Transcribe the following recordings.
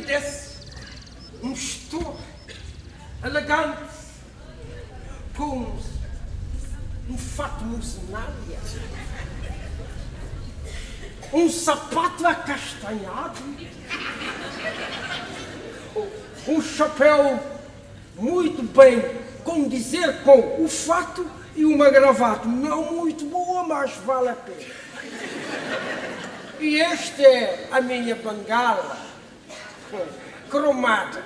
desse um estouro elegante com um fato musnária, um sapato acastanhado, um chapéu muito bem condizer com o fato e uma gravata não muito boa, mas vale a pena. E esta é a minha bengala cromada.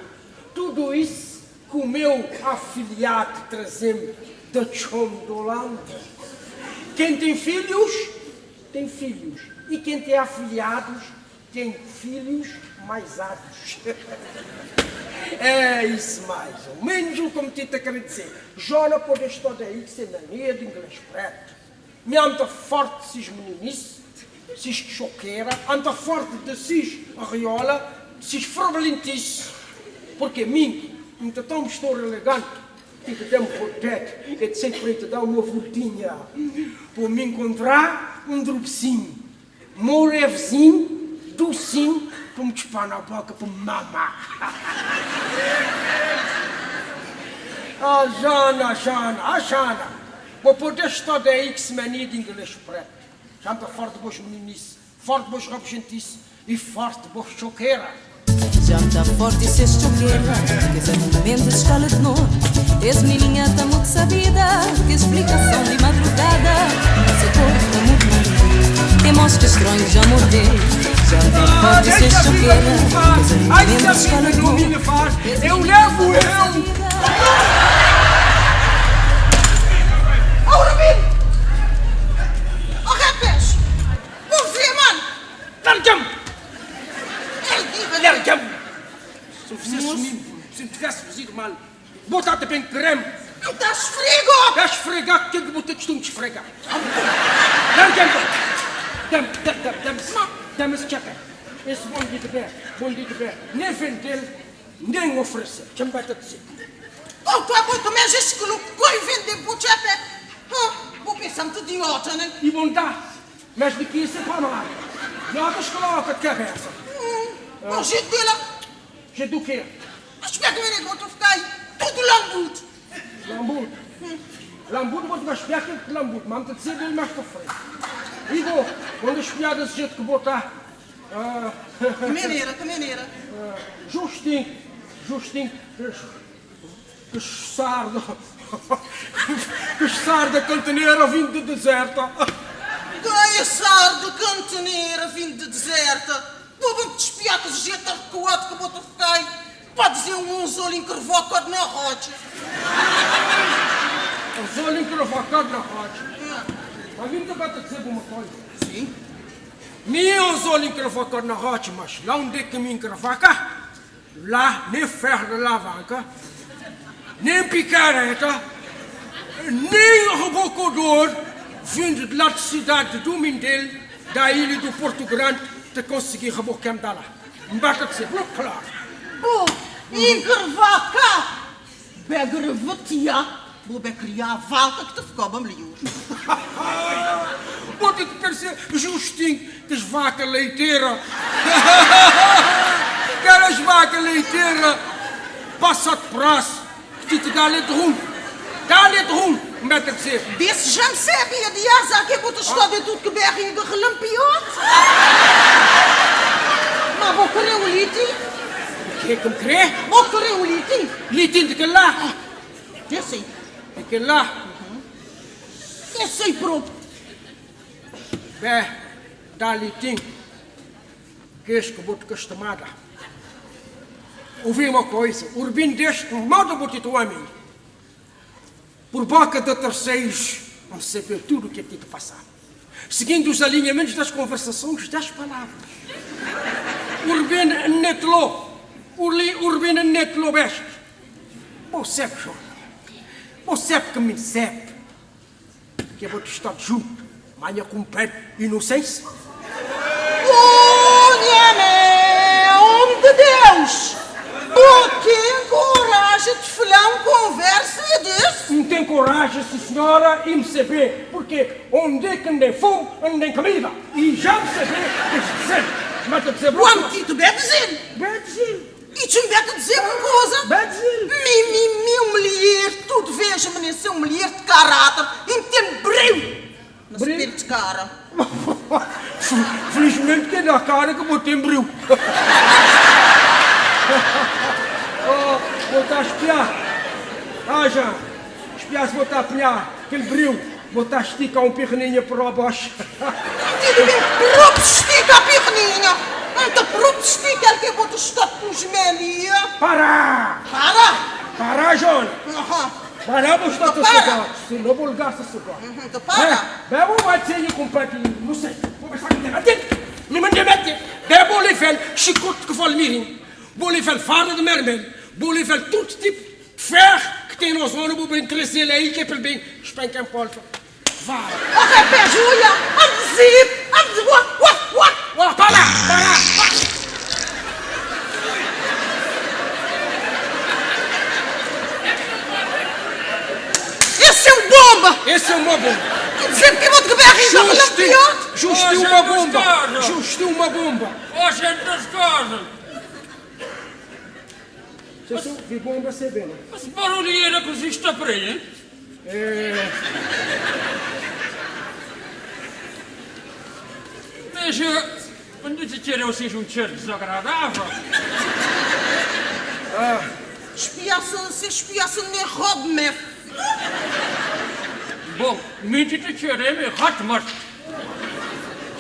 Tudo isso que o meu afiliado trazendo da Chondolândia. Quem tem filhos, tem filhos. E quem tem afiliados, tem filhos mais ados. É isso mais ou menos o que me tinha querido dizer. Já não pode estar daí que se mania de inglês preto. Me anda forte se meninice, se choqueira, anda forte de se arreola, se frobelentice. Porque mim, não tão estou elegante, que te damos por teto, e sempre te dar uma voltinha, por me encontrar um dropecinho, morevezinho, docinho, para me despar na boca, para me mamar. Jana, vou poder estar daí que se mania de inglês preto. Já está forte de boas meninice, forte de boas rabugentice e forte de boas choqueira. Já está forte e se choqueira, que esse momento de escala de novo. Esse menininha está muito sabida, que explicação de madrugada. Esse corpo está muito lindo, tem moscas estranhos já mordeu. Já está forte e se choqueira, que esse momento de escala de novo. Eu levo eu! Larga-me! Se me tivesse fazido mal, botar-te bem creme. Não está a esfregar! Está a esfregar, que é que você costuma esfregar? Larga-me! Dá-me esse chapéu. Esse bom de beber. Nem vender, nem oferecer. Chama vai-te a dizer. Oh, tu é muito mesmo esse que não vai vender por chapéu. Vou pensar muito idiota, né? E bom dá, mas de que isso é para nada. Notas coloca de cabeça. O jeito dela. Jeito do quê? Mas como é que eu nem vou ficar aí? Tudo lambudo. Lambudo? Lambudo, vou-te mais espiar que lambudo. Mas não te dizer dele mais para frente. E vou, quando espiar desse jeito que botar. Que maneira. Justinho, que sarda. Que sarda cantoneira vindo de deserta. Que sarda cantoneira vindo de deserta. Vou-me despiar com o jeito arrecuado que eu vou ficar aí. Pode dizer um anzolo encrevocado na rocha. Anzolo encrevocado na rocha? Mas vim te bater dizer uma coisa. Sim? Nem anzolo encrevocado na rocha, mas lá onde é que me encrevaca, lá nem ferro de alavanca, nem picareta, nem rebocador, vindo de lá de cidade do Mindelo, da ilha do Porto Grande, de conseguir rebocar-me da lá. Me basta dizer, muito claro. Oh, encrevaca! Begravatia! Vou criar a vaca que te ficava melhor. Pode te parecer justinho que as vacas leiteiras. Aquelas vacas leiteiras passa de prazo, que te dá leite rum. Dá leite rum, mete a dizer. Desse já me sabia de azar que eu te estou a ver tudo que berringa relampeote. Mas vou querer um litinho. O que é que me quer? Vou querer um litinho. Litinho de que lá? Esse aí. De que lá? Esse aí próprio. Bem, dá litinho. Que és que vou te acostumada. Ouvi uma coisa, o Urbino deste modo bonito a mim. Por boca de terceiros, vamos saber tudo o que é que tem que passar. Seguindo os alinhamentos das conversações das palavras. Urbino netlou. Urbino netlou beste. Você sabe, João. Você sabe que me sabe. Que eu vou te estar junto. Manhã com pé inocência. Homem de Deus! Tu tem coragem de falar uma conversa desse? Não tem coragem, sim, senhora, e me saber, porque onde é que andem fogo, andem comida. E já me saber, que dizer, mas a dizer... O homem que tu bebe dizer? Bebe dizer. E tu me vai dizer uma coisa? Vai dizer. Minha mulher, tudo veja, menino, ser uma mulher de caráter, e tem brilho no Brilho? espírito de cara. Felizmente que é da cara que eu botei em brilho. Vou estar a espiar. Já. Espiar se vou estar a apanhar aquele brilho. Vou estar a esticar um perninho para o baixo. Tira bem, próprio estica a perninha. Anta próprio estica, ele que bota estar com gemelia. Para! Para, João! Para, vou estar a sugar. Se não vou ligar a sugar. Para. Vou bater com o patinho. Não sei. Vou pensar que tem bater. Não me demete. Vou lhe fazer chicote que vale mirim. Vou lhe fazer farda de mermel. Vou lhe fazer todo tipo de ferro que tem na zona. Vou bem trazer ele aí que é para bem. Espanca em polpa. Vá. Ok, pé, Júlia. Para! Esse é um bomba. Esse é uma bomba. Sempre que eu vou te guerra, Justo uma bomba. Ó, gente das casas! Você vi bomba se vê, Mas barulheira que existe a para aí, hein? Mas, quando te tirei o seja um cheiro desagradável, Se espiasse nem roube-me. bom, mente te tirei, me rato morto.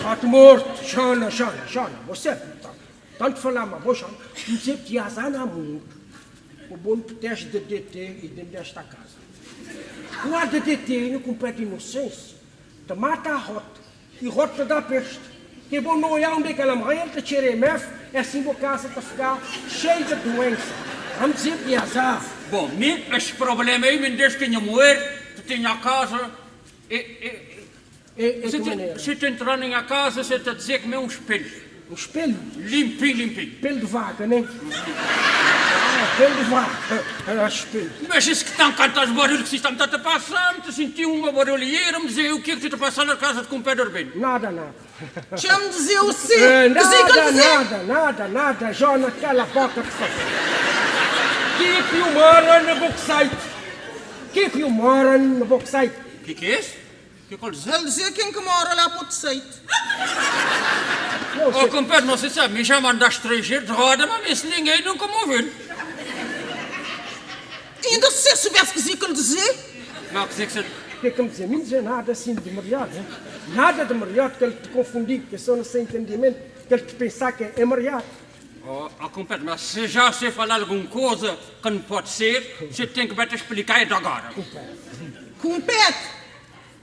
Rato morto. Jana. Você, tanto falar, mas você não sei que azar na muito. O bom teste de DT e dentro desta casa. O ar de DT não compete inocência. Te mata a rota. E rota dá peste. Que bom não olhar onde é que ela morre, te tirei mef, é assim a casa te ficar cheia de doença. Vamos dizer que azar. Bom, esse problema aí, me deixa que tinha morrer, tu tinha a casa, De que maneira? se tu entrar na minha casa, você está a dizer que é um espelho. Um espelho. Limpinho. Pelo de vaca, né? Pelo de vaca. Era espelho. Mas isso que estão cantando os barulhos que se estão a passar, te senti uma barulheira, me dizer o que é que tu está passando na casa de com Pedro Urbino. Nada. Chama dizer o sim. Nada. Já naquela boca que faz. Keep you moran no bauxite. Keep you moran no bauxite. O que é isso? O que é dizer? Ele dizia quem que mora lá para o site. Oh, compadre, não se sabe, me chamam de estrangeiro de roda, mas isso ninguém nunca me ouviu. Ainda se soubesse que ele dizia. Não, quer dizer que você... O que é que me dizer? Não dizer nada assim de mariado, né? Nada de mariado que ele te confundir, que é só no seu entendimento, que ele te pensar que é mariado. Oh, compadre, mas se já sei falar alguma coisa que não pode ser, você tem que me explicar isso agora. Compete.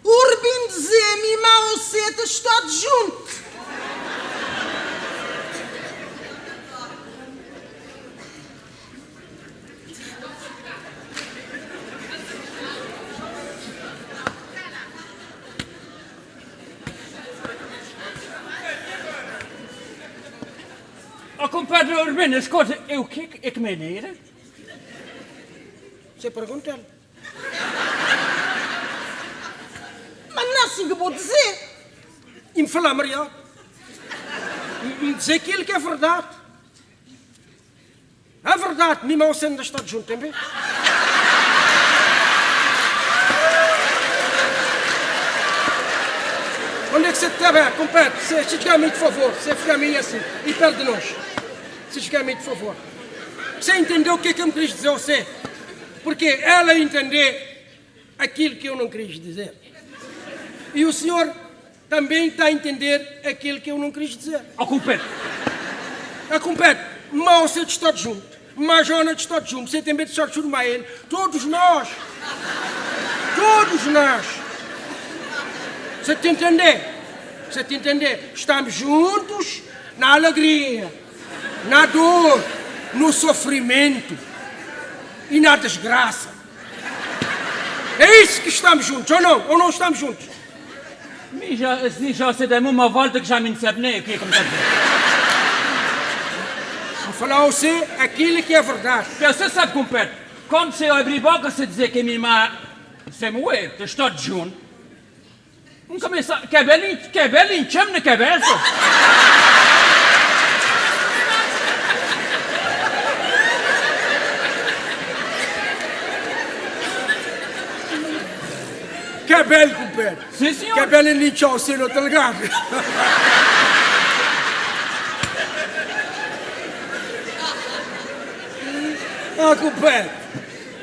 O Urbino dizia, minha irmã e você estão juntos. Oh, compadre Urbino, escuta, o que é que maneira? Você pergunta ele. Mas não é assim que eu vou dizer. E me falar mariado. E me dizer aquilo que é verdade. É verdade, minha irmã ainda está junto também. Onde é que você está bem, compadre? Se chegar a mim, por favor. Se ficar a mim assim. E perto de nós. Se chegar a mim, por favor. Você entendeu o que é que eu me quis dizer a você? Porque ela entender aquilo que eu não quis dizer. E o senhor também está a entender aquilo que eu não quis dizer. Oh, compadre. A compadre, mal você está junto. Mas Jona está junto. Você tem medo de estar junto a ele. Todos nós. Você te entender? Estamos juntos na alegria, na dor, no sofrimento e na desgraça. É isso que estamos juntos, ou não? Ou não estamos juntos? Já se deu uma volta que já me sabe nem o que é que me está a dizer. Vou falar a você aquilo que é verdade. Você sabe, compadre, quando você abre a boca, você dizer que a minha irmã se moer, está junto. Nunca me sabe, que é belinho, chama na cabeça. belo, compadre. Sim, senhor. Que é belo em tchau, se não tá ligado? Ah, compadre.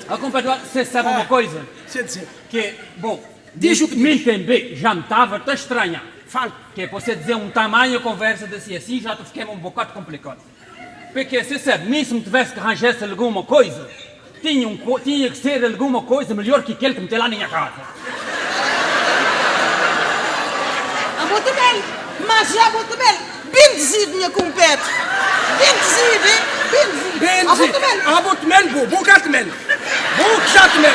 Ah, compadre, você sabe uma coisa? Você dizer, Que, bom, Diz o que me diz. entender, já me estava a estranhar. fala. Que é você dizer um tamanho conversa assim, já te fiquei um bocado complicado. Porque, você sabe, nem se me tivesse que arranjar alguma coisa, tinha que ser alguma coisa melhor que aquele que me tem lá na minha casa. Ah, muito bem. Mas já muito bem. Bem dizido, minha compadre. Bem dizido, hein? Bem dizido. Bem, Ah, muito bem. ah, muito bem, bom gato-men. Bom chato-men.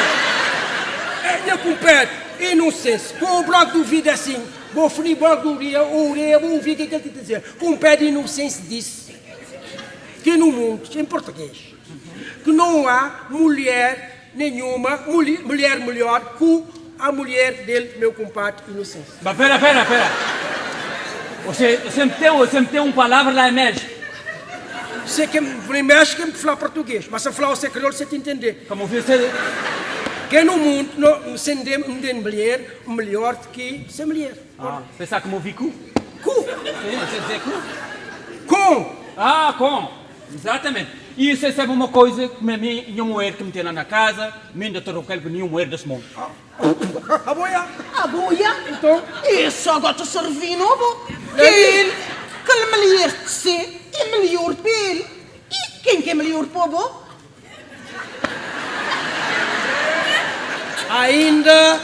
É, minha compadre, inocência. Bom bloco do vídeo assim. Bom frio, bloco do dia, bom ouvir o que ele te dizer. Compadre, inocência disse que no mundo, em português, que não há mulher nenhuma, mulher melhor que a mulher dele, meu compadre, inocência. Mas pera. Você me tem uma palavra lá em México. Você que primeiro que me falar português, mas se falar o secretário, você te entender. Como você... Que no mundo não se tem mulher melhor do que essa mulher. Ah, pensar como vi cu? Cu, Sim, você dizer cu? com, Ah, com. Exatamente. E você sabe uma coisa, que minha mulher que me tem lá na casa, me ainda troquei com nenhuma mulher desse mundo. a boia. A boia? Então, Isso agora te servi novo. Ele, que ele melhor que você, é melhor para ele. E quem que é melhor para o ainda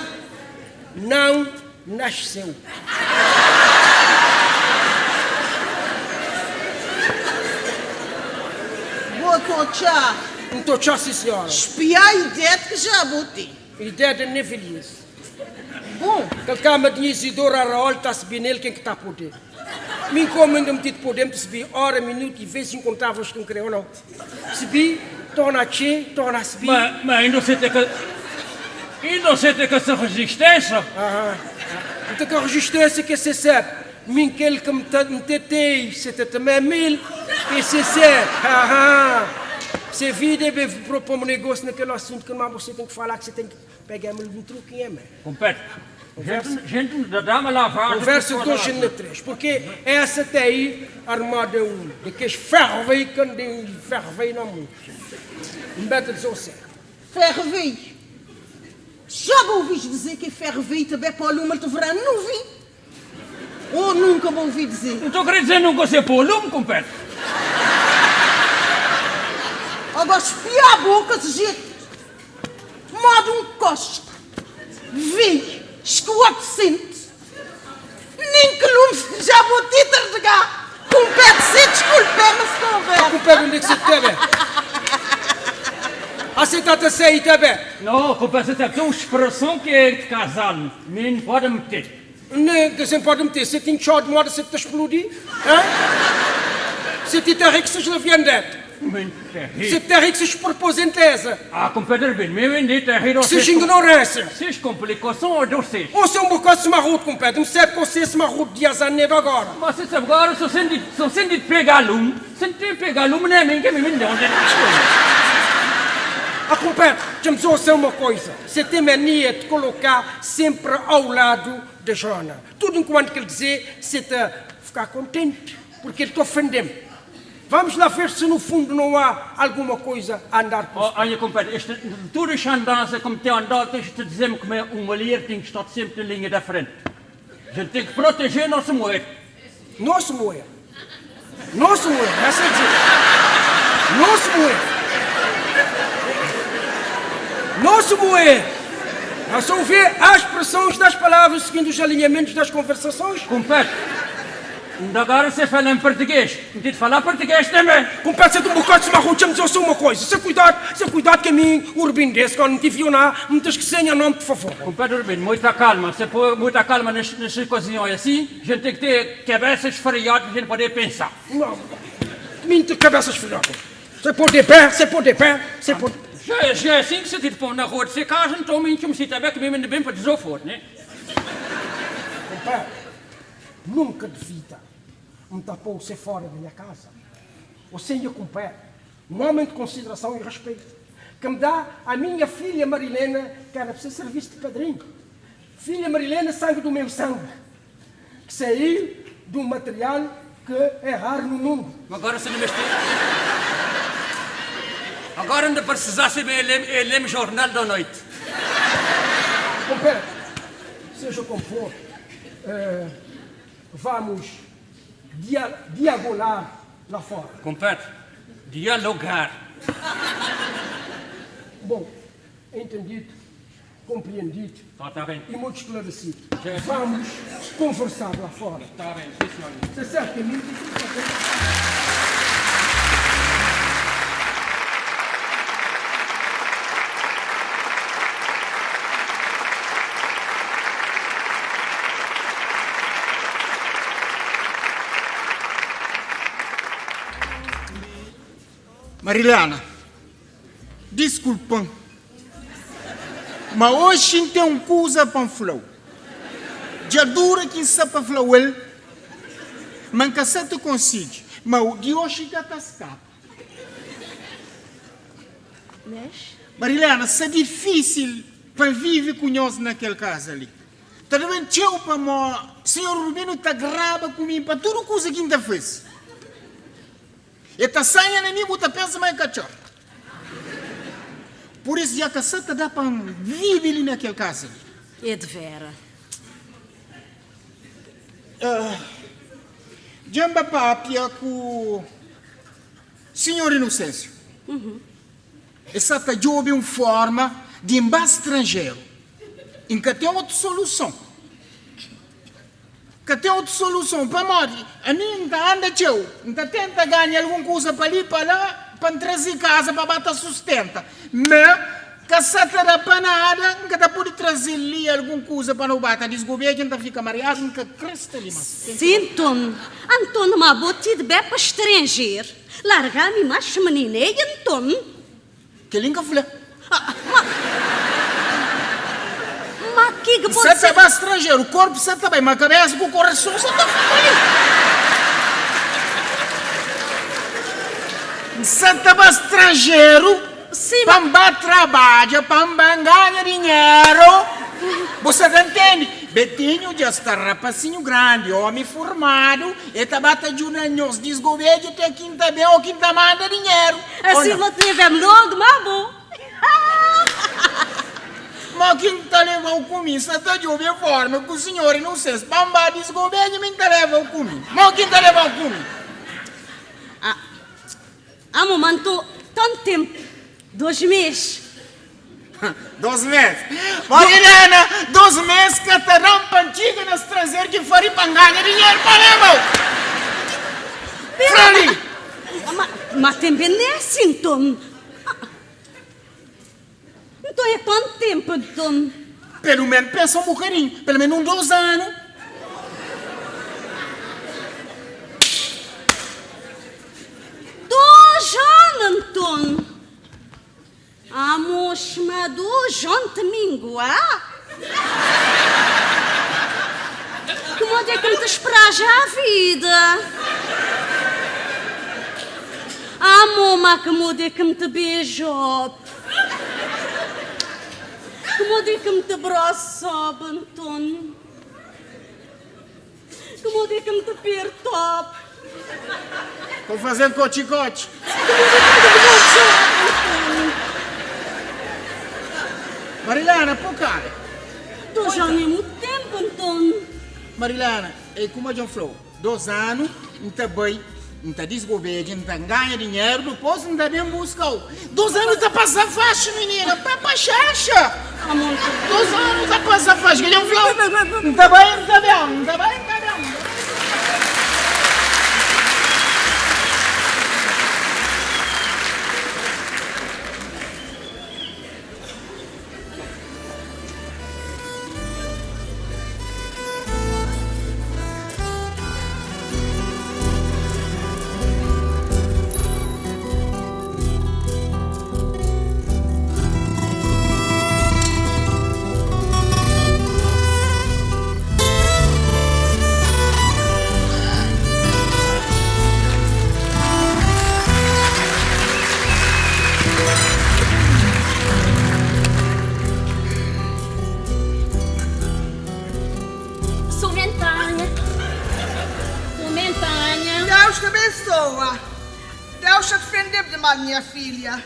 não nasceu. Botou tchá. Então, tchau, sim, senhora. Espia a ideia que já botei. Ideia de nevelhice. Bom, Que cama de Isidora Raul está subindo nele, quem que está a poder. Me encomenda-me de poder me subir hora, minuto e vez se encontrava os que não creio ou não. Subir, torna a che, torna a subir. Mas ainda você tem que... Ainda você tem que essa resistência. Então que a resistência que se sabe, mim aquele que me tetei, se te também mil, e se sabe, se vida deve propor um negócio naquele assunto que não você tem que falar, que você tem que pegar um truquinho, man. Compete. Gente, dá-me lavagem. Conversa 2 e 3, porque essa tem aí armada de que ferro veio que tem ferro veio na mão. Um beta de você. ferrovia. Já ouvi dizer que ferrovia também para o lume de verão, não vi. Ou nunca me ouvi dizer. Não estou querendo dizer nunca ser por lume, compete. Agora espia a boca de jeito. Modo um costo. Vi, escoate sente. Nem que lume já vou títer de gá. Compete se desculpe-me se conversa. Compete onde é que você teve? Aceita-te sair também. Não, compete, você tem uma expressão que é de casal. Nem pode meter. Não, que você pode meter. Você tem chá de moda, você te explodir? Você tem terra que se leviandete. Você tem terra que se propôs em tese. Ah, compete bem. Me vendete a rir. Você ignorância. Vocês complicação ou vocês? Ou se um bocado se marrudo, compete. Não sabe que você se marrudo de azaneiro agora. Mas você sabe agora, se você de pegar lume, se tem pegar lume, não é mim que me vende onde é A compete, vamos dizer uma coisa. Você tem mania de colocar sempre ao lado da Jona. Tudo enquanto que ele dizer, você está ficar contente, porque ele te ofendeu. Vamos lá ver se no fundo não há alguma coisa a andar por. Olha, compadre, toda esta andança como tem andado, tens de dizer-me que uma mulher tem que estar sempre na linha da frente. A gente tem que proteger a nossa mulher. Nosso moer. Nosso moer, essa é dizer. Nosso moer. Nosso moer. A só ouvir as expressões das palavras seguindo os alinhamentos das conversações. Compadre, agora você fala em português. Não tem de falar português também. Compensa de um bocado de marrom, vamos dizer uma coisa. Se cuidado que a mim, o Urbino desse, quando não te viu nada, não te esquecer o nome, por favor. Compadre Urbino, muita calma. Se pôr muita calma nessas ocasiões assim, a gente tem que ter cabeças esfriadas para a gente poder pensar. Não, minha cabeça esfriada. Você pôr de pé, você pôr de pé, você pôr... Já é assim que você tem de pôr na rua de ser casa, então me se também que me manda bem para desoforo, né? Compadre, nunca devia me tapou você fora da minha casa. Você ia compadre, um homem de consideração e respeito, que me dá a minha filha Marilena, que era para ser serviço de padrinho. Filha Marilena, sangue do meu sangue. Que saiu de um material que é raro no mundo. Agora se não me Agora não precisasse ler jornal da noite. Compadre, seja como for, vamos diagonar lá fora. Compadre, dialogar. Bom, entendido, compreendido Tá bem. e muito esclarecido. Já. Vamos conversar lá fora. Tá bem, sim, senhor. Você sabe que é muito difícil. Marilena, desculpa, mas hoje tem um coisa para falar. Já dura que se para falar, mas que se te consigo, mas o de hoje já está escapa. Marilena, é difícil para viver com nós naquele caso ali. Também eu para o senhor Rubino está grava comigo para tudo coisa que ainda fez. E está saindo nem muita pensa mais cachorro. Por isso já que você dá para viver ali naquele caso. É de vera. Jamba papia com o senhor Inocêncio. Essa está de uma forma de embate estrangeiro. Em que tem outra solução. Que tem outra solução para morrer. A mim anda teu, tenta ganhar alguma coisa para ali, para lá, para trazer casa, para bater sustenta. Mas, que se dá para nada, que pode trazer ali alguma coisa para não bater desgoverno, ainda fica mareado, que cresta ali, mas... Sim, Antônio, uma botida bem para estrangeiro. Largar-me mais menina, Antônio. Que língua falou? Mas que Você pode ser... está estrangeiro, o corpo você está bem, mas a cabeça com o coração você está ali. Você está estrangeiro, Sim, para trabalhar, para ganhar dinheiro. Você entende? Betinho já está rapacinho grande, homem formado, e está batendo nos desgoverno, tem quinta bem ou quinta manda dinheiro. Assim não tivemos logo, mas bom. Mas quem está levando comigo, você está de outra forma, que o senhor não sei se bamba desgoverno, quem está levando comigo. Mas quem está levando comigo? Momento, tanto tempo. 2 meses. 2 meses. Marilena, 2 meses que te rampa antiga no estrangeiro que faria para ganhar dinheiro para levar. Frali. Mas também não é assim, Tom. Então é quanto tempo, Tom? Pelo menos pensa um bocadinho, pelo menos 2 anos. Anton. Amos madu jante mingua. Como é que me te esperar já a vida? Amo, como é que me te beijo? Como é que me te abraço, Anton? Como é que me te aperto? Estou fazendo cote-cote. Marilena, pô, cara. Estou já há muito tempo, Anton. Marilena, é como a John falou, 2 anos, não está bem, não está desgoverno, não está ganha dinheiro, depois não está bem buscar. 2 anos está passando faixa, menina, para chacha. 2 anos está passando faixa, que John falou, não está bem, não está bem, não está bem, não está bem. Deus te abençoa. Deus te defender demais, minha filha.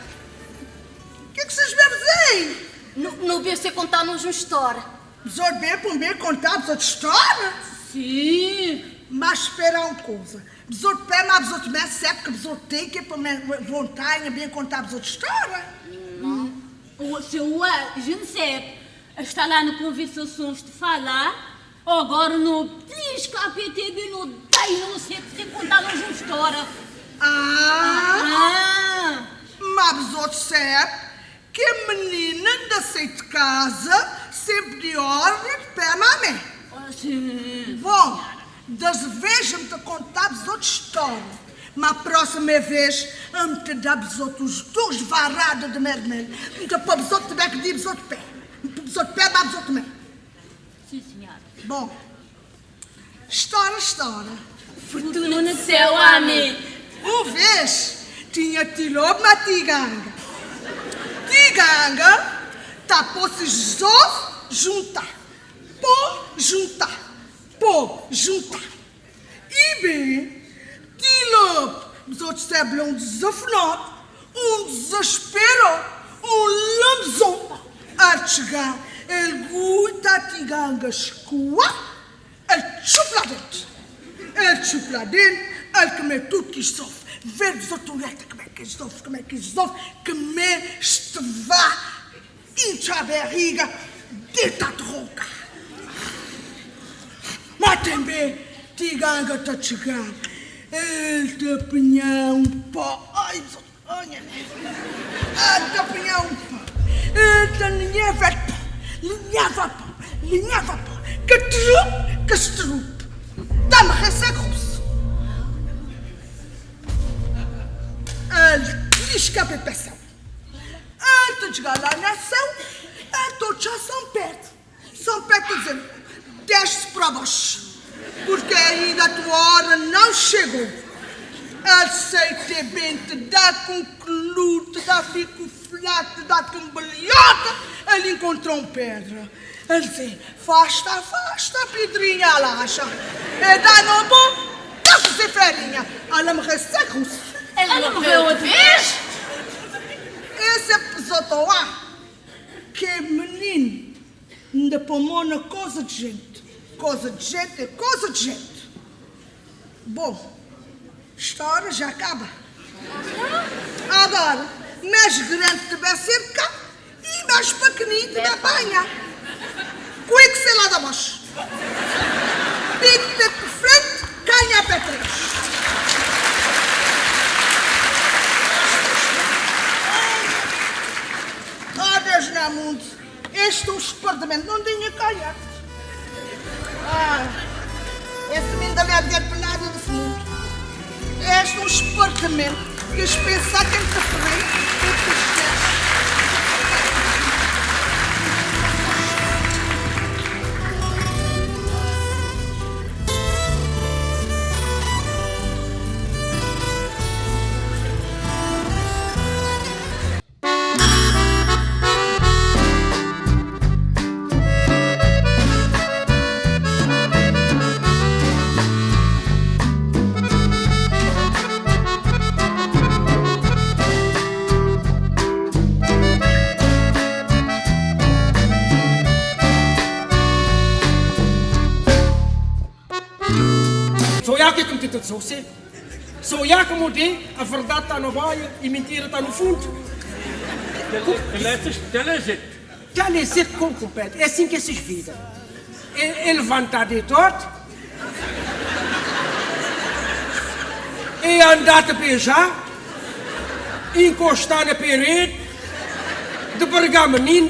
O que vocês bebem aí? Não veio você contar-nos uma história. Besouro bem por mim contar outra história? Sim. Mas espera uma coisa. Besouro pé, mas besouro também sabe que besouro tem que para minha vontade bem contar outra história. O seu a gente sabe. Está lá no conversações de falar. Agora no diz KPTB no daí não sei se contar-nos uma história. Mas besouro sabe que a menina da de casa sempre de ordem de pé na mãe. Sim. Bom, das vezes me te contar-vos outra história. Mas a próxima vez, me te dar-vos outros 2 varadas de mermelho. Me te pôr-vos outro também que diz outro pé. Me pôr-vos outro pé, mas outro também. Sim, senhora. Bom, história. Fortuna no céu, amém. Uma vez, tinha tilobo uma tiganga. Tiganga, tá pôs-se juntar. Pô, juntar. E bem, tilobo, os outros sabem um desafinado, um desespero, um lambzão. A chegar, ele guita a tiganga escoa, ele chupa lá dentro, ele come tudo que sofre. Ver os outros como é que sofre, que me estava incha a barriga de droga. Mas também, tiganga está a chegar, ele te apanhar um pó. Ai, olha, ele te apanhar um pó. Ele te linhava pó. Que estrupe. Dá-me ressaca-se. Ele escapa a pensão. Ele te chegar lá na ação, ele te já São Pedro dizendo, desce para baixo, porque ainda a tua hora não chegou. Ele sei te bem, te dá com clube, te dá fico flaco, te dá cambalhota, ele encontrou pedra. Ele diz, afasta, pedrinha, ela acha. E dá no bom, dá-se ferinha. Ela me resseca-se. Ela morreu outra vez? Esse episódio lá, que é menino, ainda pomou na coisa de gente. Coisa de gente. Bom, a história já acaba. Agora, mais grande te vai cercar e mais pequenino te vai apanhar. Cuide-se lá da baixo. Pique-te por frente, canha para trás. Deus na mundo, este é um departamento não tinha calhado. Esse menino não é dinheiro para nada desse mundo. Este é um departamento que eles pensam que é muito feio e que esquece. Sou eu que mudei, a verdade está no baia e a mentira está no fundo. Já lhe sei como compete, é assim que essas vidas. Ele levanta de todo, e andar a beijar, encostar na parede, de bergamenino,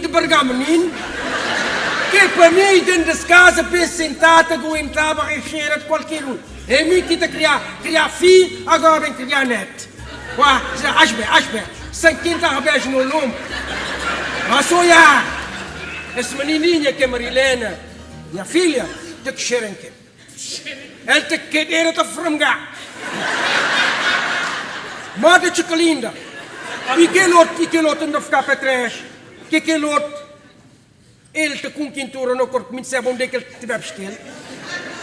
que para mim dentro das casas, penso sentado, aguentava a cheira de qualquer um. É mim que está a criar filho, agora vem criar neto. Asbe, sem quem está a beijar no lombo. Mas sou eu, essa menininha que é Marilena, minha filha, tem que cheirar em quem. Ele tem que querer te frangar. Manda de que linda. E aquele outro não ficar para trás. Que aquele outro, ele te com quintura no corpo, muito sabe onde é que ele estiver vestido.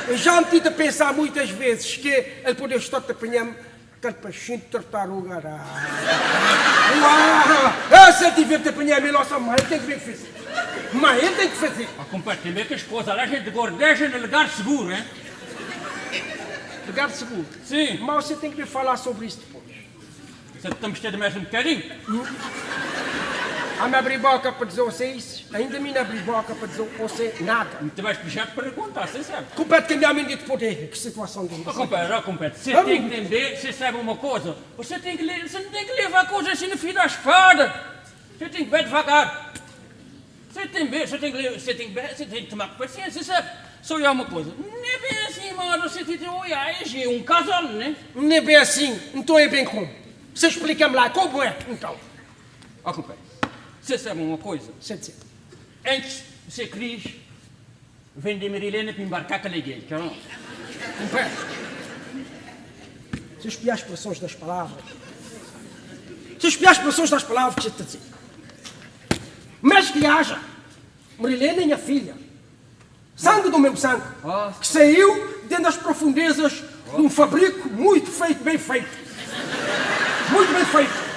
Eu já me tive a pensar muitas vezes que ele podia estar a apanhar aquele peixinho de tartaruga. Uau! Se ele tiver de apanhar a nossa mãe tem que fazer. Mãe, ele tem que fazer. A compadre, vê que as coisas lá, a gente gordeja no lugar seguro, hein? Lugar seguro. Sim. Mas você tem que me falar sobre isso depois. Você estamos tendo mais um bocadinho? A me abrir boca para dizer vocês, ainda me abrir boca para dizer você nada. Não te vais puxar para perguntar, você sabe. Compadre, que minha mente de poder, que situação de Ó compadre, você tem que entender, você sabe uma coisa, você não tem que levar a coisa assim no fim da espada. Você tem que ver devagar. Você tem que tomar paciência, sabe? Só é uma coisa, não é bem assim, mas você tem que olhar, é um casal, né? Não é bem assim, então é bem como? Você explica-me lá, como é, então? Ó compadre, você sabe uma coisa? Você dizer. Antes, você quis vender Marilena para embarcar com a igreja, não? Compadre, se espiar as expressões das palavras, que você está a dizer. Mas que haja, Marilena é minha filha, sangue do meu sangue, que saiu dentro das profundezas de um fabrico muito feito, bem feito. Muito bem feito.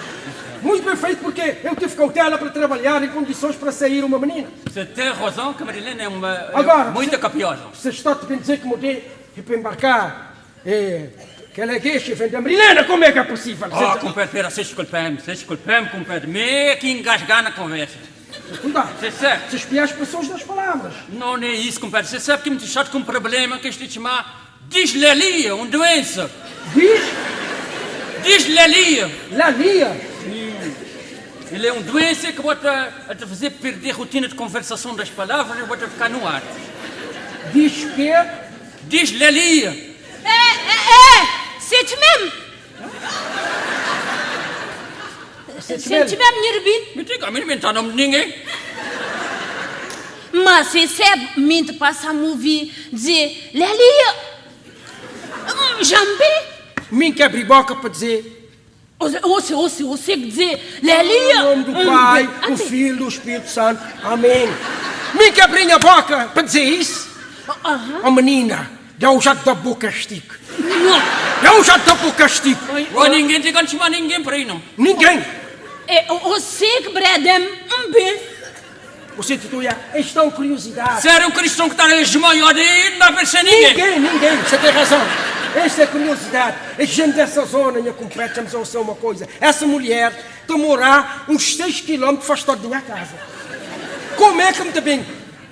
Muito bem feito porque eu tive cautela para trabalhar em condições para sair uma menina. Você tem razão que a Marilena é uma Agora, muito capiosa. Você está a dizer que mudei para embarcar que ela é gueixa e vende a Marilena, como é que é possível? Oh, compadre, espera, você desculpa-me, compadre, meio que engasgar na conversa. Cuidado, Você sabe? você espia as pessoas das palavras. Não é isso, compadre, você sabe que me deixaste com um problema que isto se chama dislexia, uma doença. Dislexia. Lalia. Ele é uma doença que bota a te fazer perder a rotina de conversação das palavras e bota a ficar no ar. Diz que Dislexia. Sente mesmo? Sente mesmo, minha rebina? Me diga, a mim não está nome de ninguém. Mas você sabe, mente passa a me ouvir dizer, Lélia, Jambé. mim que abri boca para dizer Você que dizer, em Lélia. nome do Pai, do Filho, do Espírito Santo. Amém. Mim que abri a boca para dizer isso. A menina, deu já da boca castigo. Deu já da boca castigo. Ou ninguém te chamar ninguém para aí, não. Ninguém. Você que bredem, bem. Você tituia, esta é uma curiosidade. Sério, um cristão que está na desmaiado aí, não dá para ser ninguém. Ninguém, você tem razão. Esta é a curiosidade. A gente dessa zona, minha compete, vamos ouvir uma coisa. Essa mulher está a morar uns 6 km afastada da minha casa. Como é que me está bem?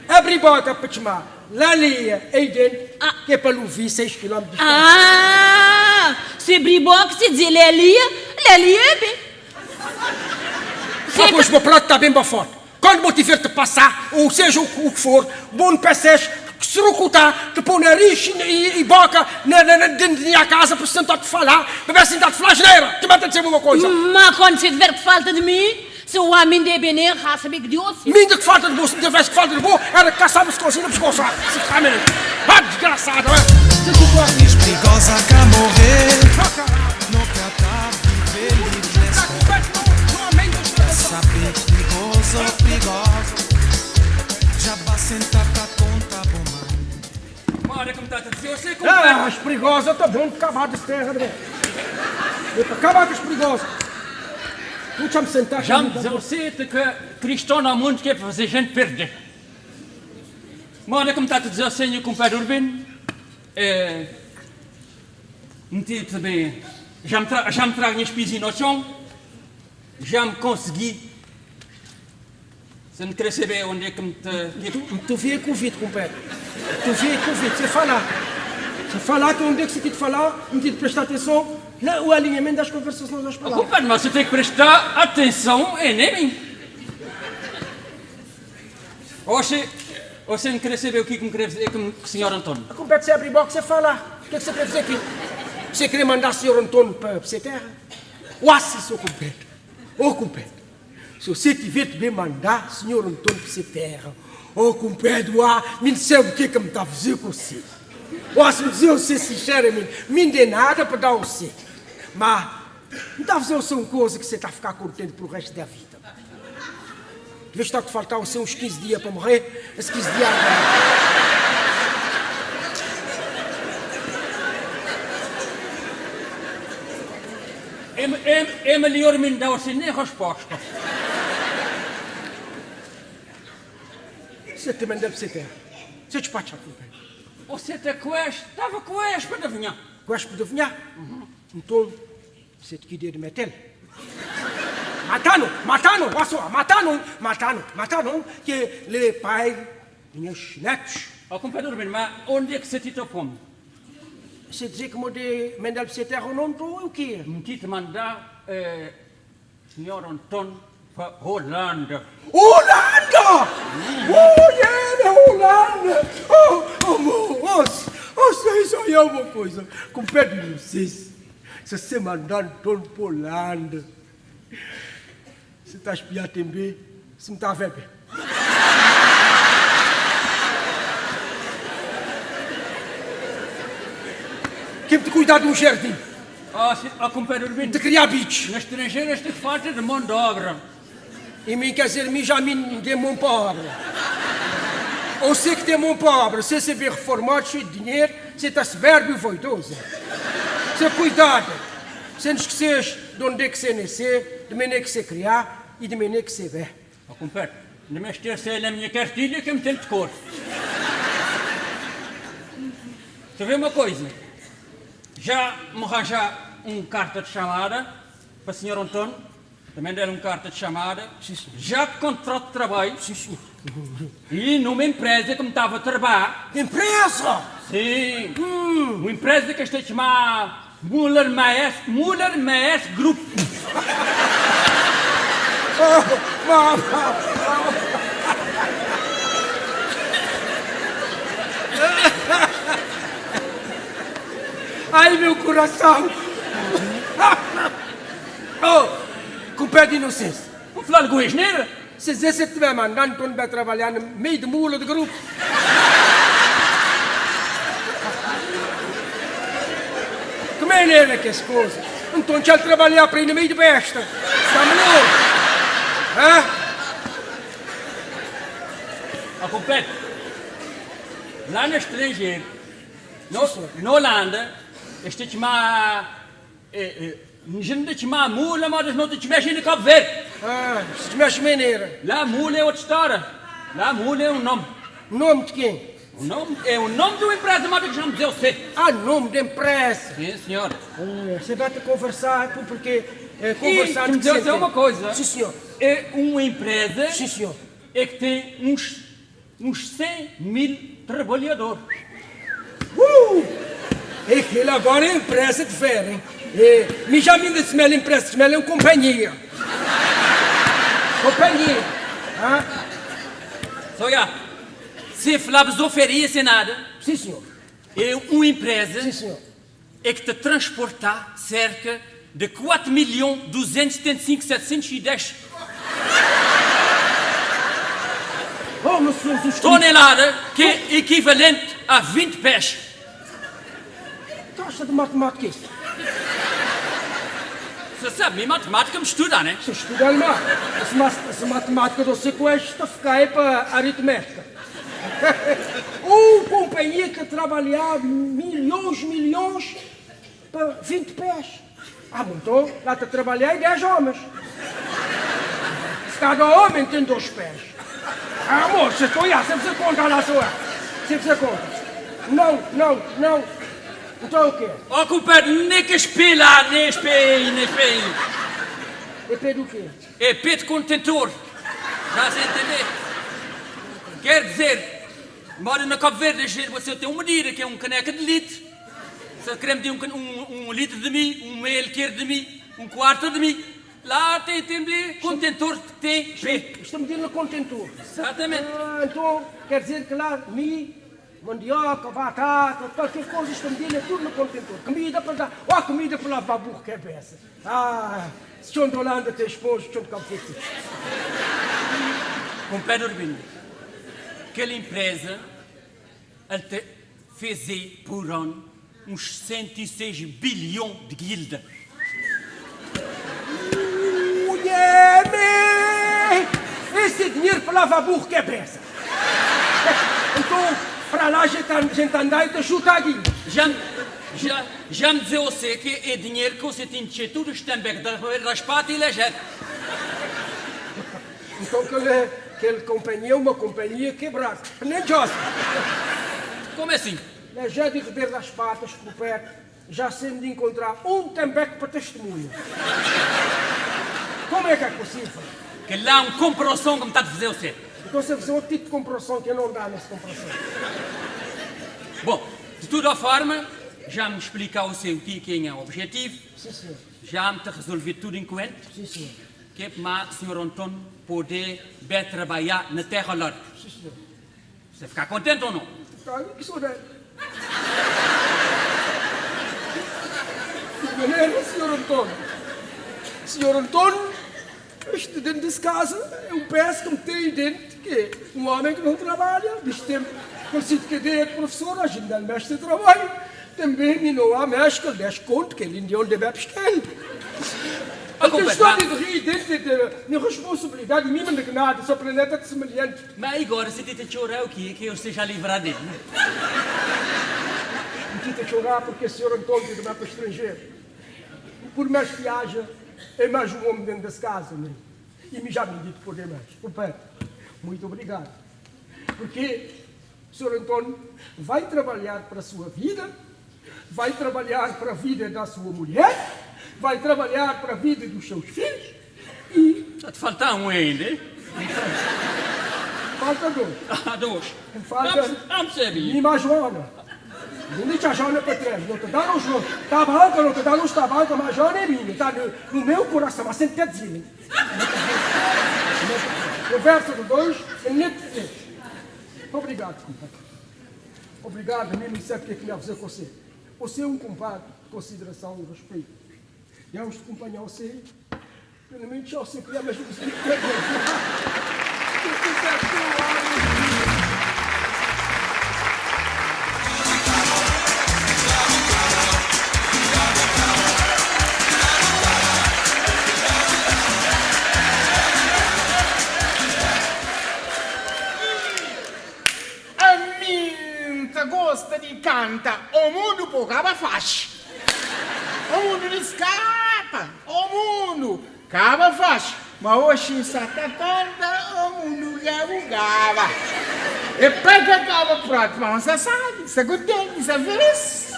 Abri boca para te chamar. Lalia, aí dentro, que é para ouvir 6 km de distância. Você bribou que você diz Lélia é bem. Só que os meus pratos estão bem para fora. Quando eu tiver-te passar, ou seja o que for, bom peças, que se recutar, que pôr nariz e boca dentro da minha casa para sentar-te falar, para ver se sentar-te flageira. Te mata a dizer uma coisa. Mas quando você tiver que falta de mim, se o homem de bem raça bem que Deus. Minha que falta de boa, se não tivesse que falta de boa, era caçar-me se cozinha, pescoçar. Se está mesmo. Ah, desgraçado, é? Se tu gostas. Perigosa qu'à morrer, não catar viver livre saber perigoso, já bastante a conta bom. Olha como está a dizer, você Mas perigosa, está bom de acabar de terra, né? Para acabar com as perigosas. Deixa-me sentar. já me dizer você que cristão no mundo quer fazer gente perder. Mas olha como está a dizer o senhor compadre Urbino, também, já me trago minhas pisinhas no chão, já me consegui. Você não quer saber onde é que me está... Tu vê convite, compadre. Tu vê convite. Você falar. Você falar que onde é que você tem de falar, não tem de prestar atenção no alinhamento das conversações das palavras. Compadre, mas você tem que prestar atenção em mim. Você não quer saber o que me quer dizer com o senhor Antônio? A compadre, você abre boca, você falar. O que é que você quer dizer aqui? Você quer mandar o senhor Antônio para você terra? Oasse, seu compadre. Ô, compadre. Se você tiver de me mandar, senhor Antônio, para você terra. Ô, compadre, me sabe o que me está a fazer com você. Se me dizer você sinceramente, me dê nada para dar você. Mas, não está a fazer você uma coisa que você está a ficar contente para o resto da vida. De vez está a faltar você uns 15 dias para morrer, esses 15 dias... É melhor me dar assim nem resposta. Você também deve ser. Você te pode aqui. Você está com este, estava com este para adivinhar. Gosto de vinhar? Então, você te queria de meter. Matando, que le pai, minhas netos. Ó, companheiro, mas onde é que você te fome? Você dizer que eu de Mendel você terra ou não, então o quê? Me te mandar, senhor Antônio, para Holanda. Holanda! Holanda! Moço, isso aí é uma coisa. Com pé de vocês, se você mandar Antônio para Holanda, você está espiando também, você não está vendo bem. Quem te cuidar de um jardim, Ó, companheiro, de criar bichos. na estrangeira este falta de mão de obra. E mim quer dizer, mim já me dê mão para obra. Ou sei que tem mão para obra, você se vê reformado, cheio de dinheiro, você está soberbo e vaidoso. Você cuidado, você não esqueces de onde é que você nasceu, de maneira que você criar e de maneira que você vê. Ó, companheiro, não me esqueça na minha cartilha que me tem de cor. Você vê uma coisa? Já me arranjar carta de chamada para o senhor Antônio, também deram carta de chamada, já de contrato de trabalho, e numa empresa que me estava a trabalhar. Empresa! Sim, uma empresa que está a chamar Müller Maes Group. Ai, meu coração! Com pé de inocência. Vamos falar de asneira? Se você estiver mandando Antônio para trabalhar no meio de mula de grupo. Como é nele que as coisas? Antônio já trabalhar para ir no meio de besta. Está maluco? Hã? Ó, companheiro, lá no estrangeiro, na Holanda, este te chama... Não te chama mula, mas não te mexe no Cabo Verde. Ah, se te mexe maneira. Lá mula é outra história. Lá mula é um nome. Nome de quem? O nome é o nome de uma empresa, mas que chama de você. Ah, nome de empresa. Sim, senhor. Você vai te conversar, porque conversar E me de que você dizer uma coisa. Sim, senhor. É uma empresa Sim, senhor. é que tem uns 100 mil trabalhadores. É que ele agora é empresa de fera, hein? Me já me disse melhor empresa, melhor é uma companhia. Companhia. Ah? Só já. Se falamos oferia sem nada, Sim, senhor. é uma empresa Sim, senhor. é que te transporta cerca de 4.275.710 Oh, meu senhor, os toneladas, que é equivalente a 20 pés. taxa de matemática é isso? Você sabe, matemática me estuda, né? Você estuda alemão. Essa matemática do sequestro está ficar aí para aritmética. Companhia que trabalhava milhões para 20 pés. Ah, então, lá está a trabalhar 10 homens. Se cada homem tem 2 pés. Ah, amor, você precisa contar lá sua. Você precisa contar. Não. Então o quê? Ó, compadre, nem que espelhar, nem espelho. É pé do quê? É pé de contentor. Já se entender? Quer dizer, mora na Cabo Verde, você tem uma medida que é um caneca de litro. Se queremos ter um litro de mim, um meio quilo de mim, um quarto de mim, lá tem contentor que tem pé. Estou medindo no contentor. Exatamente. Ah, então quer dizer que lá, mandioca, batata, qualquer coisa, estão medindo é tudo no contentor. Comida para dar. Ó, comida para lavar a burra, que é peça. Ah, se eu ando lá, teu esposo, se eu ando capeta. Compadre Urbino, aquela empresa, ela fez por ano uns 106 bilhões de guilda. Mulher, esse dinheiro para lavar burro que é peça. Então, para lá a gente anda e te chuta aqui. Já me dizia você que é dinheiro que você tem de encher tudo os também da raspata e leger. Então aquela companhia é uma companhia quebrada. Nem José. Como assim? Já de beber das patas, copete, já sei de encontrar um tambeque para testemunha. Como é que é possível? Que lá um comparação que me está a fazer você. Então você fazer outro tipo de comparação que eu não dá nessa comparação. Bom, de toda forma, já me explica o seu tio quem é o objetivo. Sim, senhor. Já me resolvi tudo enquanto. Sim, senhor. Que é para o senhor Antônio poder bem trabalhar na terra lá. Sim, senhor. Você ficar contente ou não? Tá, que senhor é? Beleza, senhor Antônio. Senhor Antônio, este dentro dessa casa é um peço que me tem dentro, que é um homem que não trabalha, deste tempo, conhecido que é professor, a gente não mexe de trabalho, também não há mexe que ele deixa conta, que ele não deve pescar. A questão de rir dentro da responsabilidade mínima de nada, só planeta de semelhante. Mas agora, se te chorar o quê? Que eu seja livrado dele. Me te chorar porque o senhor Antônio vai para o estrangeiro. Por mais que haja, é mais um homem dentro dessa casa, né? E me já me dito poder mais. Portanto, muito obrigado. Porque o senhor Antônio vai trabalhar para a sua vida, vai trabalhar para a vida da sua mulher, vai trabalhar para a vida dos seus filhos e... Já te falta um ainda, hein? Falta dois. Ah, dois. Falta... Vamos saber. E mais Joana. Não deixa a Joana para trás. Não te dá os nomes. Está branca, não te dá os tabancos, mas a Joana é minha. Está no meu coração, mas sempre quer dizer. Conversa dos dois, é nem te fez. Obrigado, compadre. Obrigado, a mim não sei o que é que me vai fazer com você. Você é um compadre de consideração e respeito. E vamos te acompanhar você. Pelo menos já você queria mesmo que você gosta de canta, o mundo pogava faixa. O mundo escapa, o mundo cava faixa. Mas hoje saca canta, o mundo gava. E pega acaba pronto, mas você sabe, você contente, você é feliz.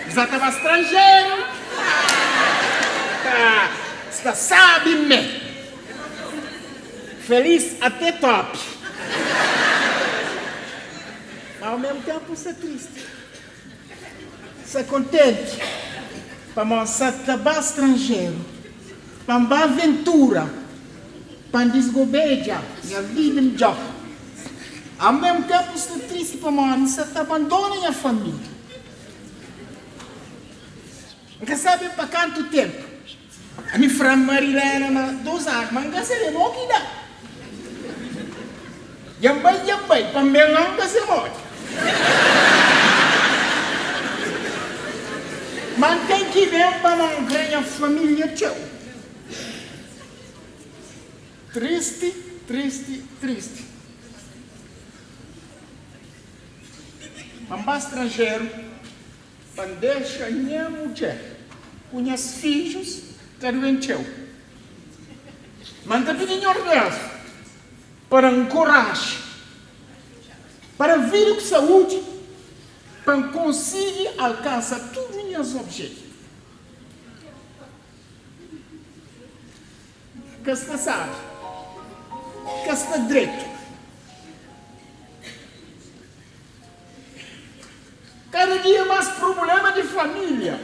Você estava estrangeiro. Você sabe me. Feliz até top. Mas ao mesmo tempo você é triste. Você é contente. Para mostrar que está estrangeiro. Para uma aventura. Para desgobejar. E a vida me joga. Ao mesmo tempo você é triste para mostrar que você abandona a família. Não sabe para quanto tempo? A minha frama Marilena, 2 anos, mas não sei o que dá. Yambai, para melão não se morre. Mas tem que ver para não ganhar a família tchau. Triste, triste, triste. Para estrangeiro, para deixar minha mulher, com meus filhos, está doenteu. Mas também é orgulhoso, para encorajar, para vir com saúde, para conseguir alcançar todos os meus objetivos. Que está sabe, que está direito. Cada dia mais problema de família.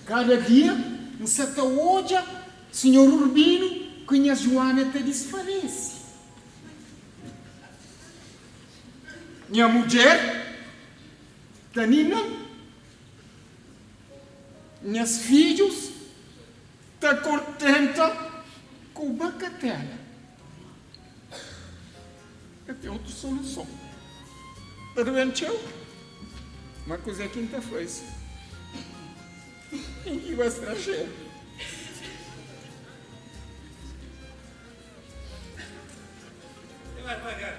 Cada dia, em certa hoje, senhor Urbino, que a Joana te desfalece. Minha mulher, Tanina, meus filhos, está contenta com o bacatela. Eu tenho outra solução. Está doenteu? Uma coisa quinta foi isso. E o estrangeiro. Você vai pagar.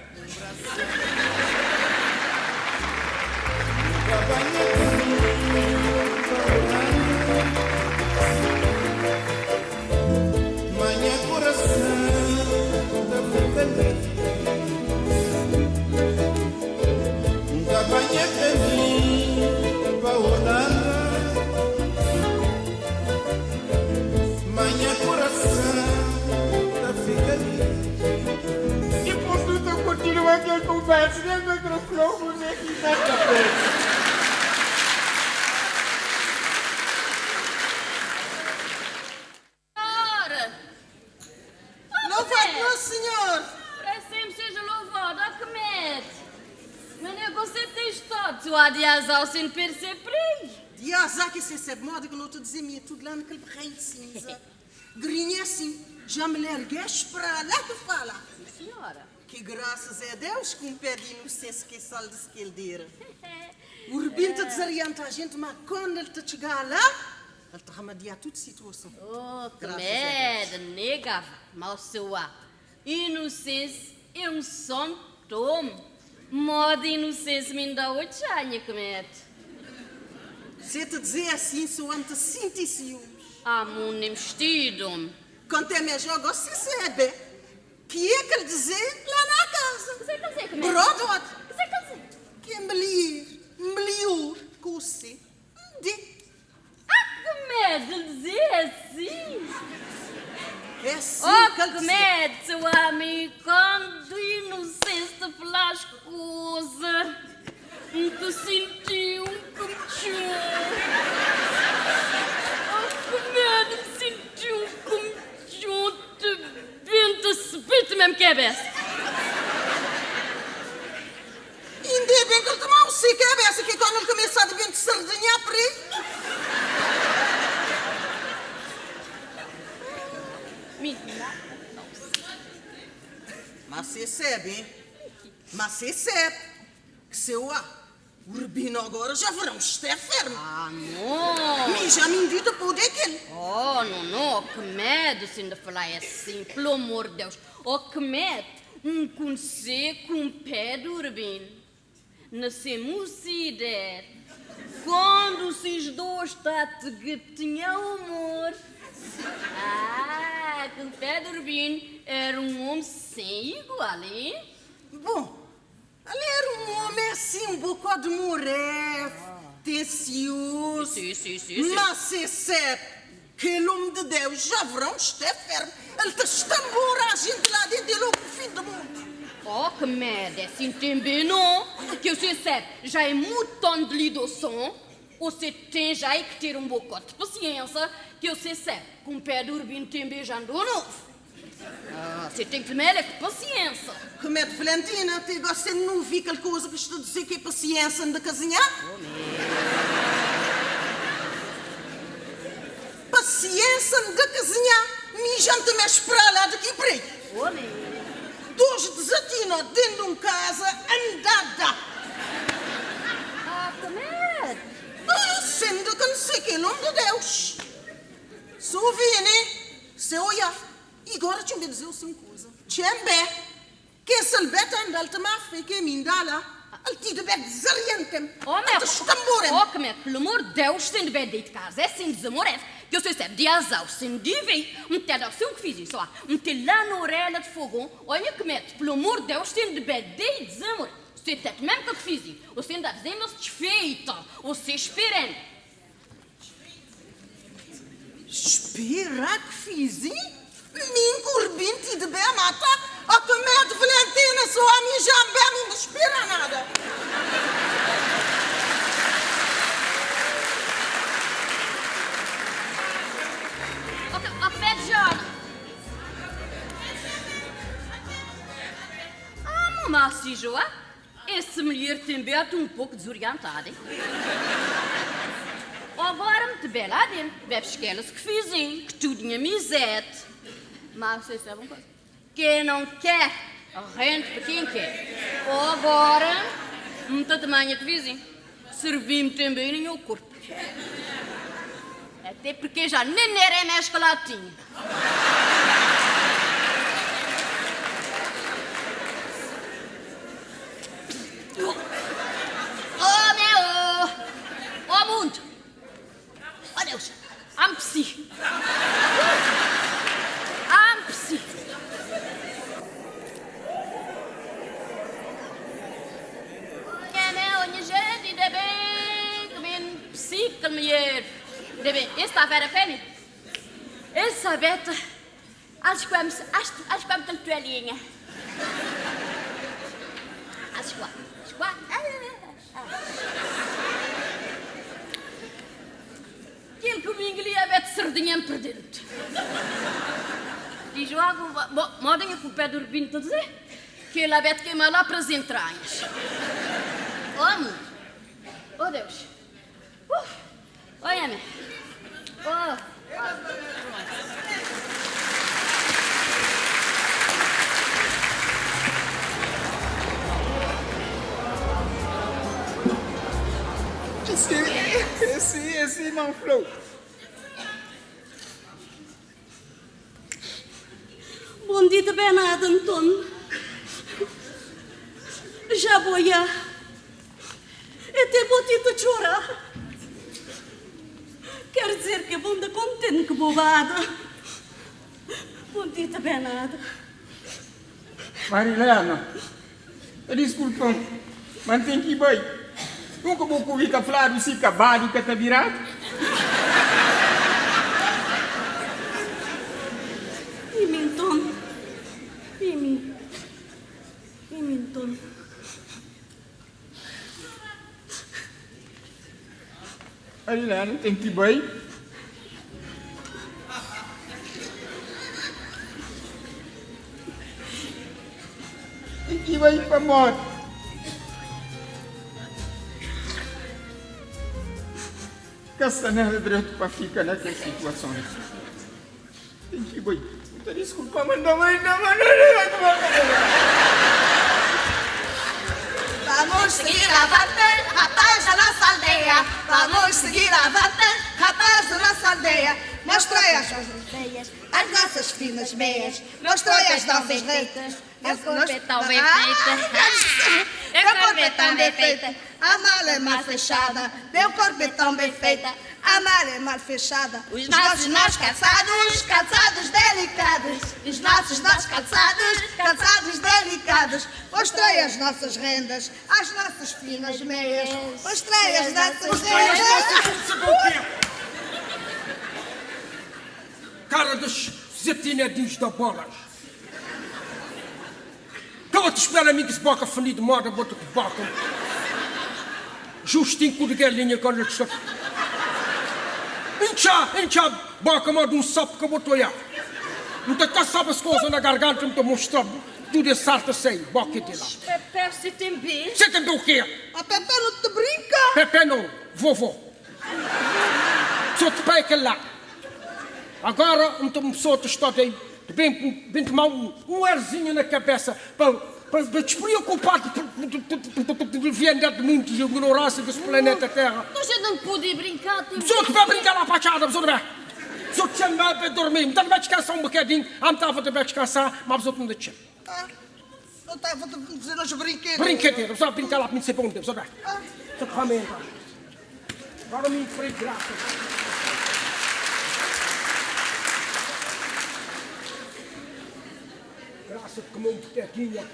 Manhã também vai Holanda, manhã coração da fica ali. E por tudo eu continuo aqui conversa dentro do microfone, você que está capendo. Louvado Nosso Senhor! Para sempre seja louvado, ó que mete. Mas nem você tem estado, tu há de azar sem perceber. Diazá que se recebe modo que não te dizia tudo lá naquele rei cinza. Grinha assim, já me largues para lá que fala. Sim, senhora. Que graças a Deus que me pede inocência que sal de esqueldeira. O rebento desorienta a gente, mas quando ele te chegar lá, ele te remedia toda a situação. Oh, que Graças a merda, nega, mal sua. Inocência é um sintoma. Moda inocência me dá 8 anos, que mete. Se te dizer assim, sou ante sinti ciúmes. Ah, nem vestido. Quando é meu jogo, se sabe que é que ele dizer lá na casa. Que você que mete? Brodot, Que você? que é melhor, que você. Que medo de dizer assim. É assim Oh, que ele que dizer. medo, seu amigo, quando inocência falar as coisas, tu sentiu que me chou. Oh, que medo, me sentiu que me chou, te venta-se, vente mesmo que é besta. Ainda bem que ele tomou um si cabeça, que quando ele começar a vir sardinha por aí. Mas você sabe, hein? Mas você sabe que se eu o Rubino agora já verão estar fermo. Ah, não. Me já me dito por aquele. Oh, não, que medo se ainda falar assim, pelo amor de Deus. Oh, que medo, conhecer com o pé do Urbino. Nascemos cidade. Quando esses dois tatos que tinham amor. Ah, com o pé do Urbino era um homem sem igual, hein? Bom, ele era um homem assim, um bocado morrer, tencioso. Sim. Mas você sabe que o nome de Deus já verão estar fermo. Ele te estambora a gente lá dentro e logo o fim do mundo. Oh, que merda, é assim também não? Que você sabe, já é muito tanto de lidação. Você tem já que ter um bocado de paciência, que você sabe que um pé de Urbino também já andou novo. Ah, você tem que ter paciência. Como é de Valentina, até agora você não viu aquela coisa que estou a dizer que é paciência de cozinhar? Paciência de cozinhar, me já te mexe para lá daqui para aí. Dois desatinos dentro de uma casa andada. Ah, que merda. Sendo que não sei que é o nome de Deus. Se eu viene, se eu olhar, e agora deixa eu dizer uma coisa. Tchembe, que se ele beta andar, te mafe, que me lá, ele te deve desorientar. Oh, que merda, pelo amor de Deus, sem de bem de casa, é sem desamorete, que eu sei se é de azar, sem de ver, um pedaço que fiz isso lá, um te lá na orelha de fogão, olha que merda, pelo amor de Deus, sem de bem de desamorete. Você até mesmo que fiz isso, você ainda dizemos desfeita, você esperando. Espera que fiz, hein? Min curbinti de bem mata, a que me de Valentina, só a mim já bem não espera nada. A pé de Jorge. Ah, mamãe, se Joa, essa mulher também está um pouco desorientada, hein? Agora me te bela dentro, bebe esquelas que fiz, hein? Que tudo tinha misete. Mas vocês sabem uma coisa? Quem não quer, rende para quem quer. Agora, muita tamanha que fiz, hein? Servi-me também no meu corpo. Até porque já nem era mais que lá tinha. Oh, meu! Oh, mundo! Oh, Deus! Am-psi! Am-psi! Olha, meu, Little mulher. Deve, esta vera penny. Elisabeth, acho que vamos ter toalhinha. Acho que Aquilo comigo ali é bete sardinha por dentro. E jogo, modem com o pé do Rubinho, estou a dizer? Que ele é bete queima lá para as entranhas. Oh, amor. Oh, Deus. Olha-me. Oh. Esse não flow. Bom dia, Bernardo Antônio. Já vou já. Até botita chorar. Quer dizer que é bom da contente que bobada. Bom dia, Bernardo. Marilena, desculpa, mas tem que ir bem. Nunca vou ouvir que falar do se acabado que está virado. E Minton. E Minton. Marilena, tem que ir bem. Tem que ir bem para a morte. Castanela direito para ficar naquela situação. Tem que ir bem. Desculpa, mas não. Vamos seguir avante, rapaz da nossa aldeia. Vamos seguir avante, rapaz da nossa aldeia. Mostrei as nossas veias, as nossas finas meias. Mostrei as nossas reitas. Meu corpo é tão bem feito. Meu corpo é tão bem feito. A mala é mal fechada. Meu corpo é tão bem feito. A mala é mal fechada. Os nossos nós calçados delicados. Os nossos nós calçados delicados. Mostrei as nossas rendas, as nossas finas meias. Mostrei as nossas rendas. Cara dos zetinadinhos da bolas. Estava te esperando a mim que se boca feliz de moda, bota que boca. Justinho com de galinha, quando eu te Incha, boca, moda um sapo que eu botou aí. Não te caçava as coisas na garganta, não te mostrava. Tudo é sarta sem, boca de lá. Pepe, você tem bem? Você tem o quê? A Pepe não te brinca. Pepe não, vovô. Só te pai que lá. Agora, não te pessoa te está aí. Bem tomar um arzinho na cabeça para despreocupar de venda do mundo e ignorância desse planeta Terra. Você não pode brincar. Só te vai brincar na pachada, só te chamar para dormir. Então vai descansar um bocadinho. Eu estava a descansar, mas eu não deixei. Eu estava a dizer nos brinquedos. Brincadeira, só brincar lá para me ser bom, só vai. Só ferramenta. Agora me emprego graças. Graça de comer um petequinho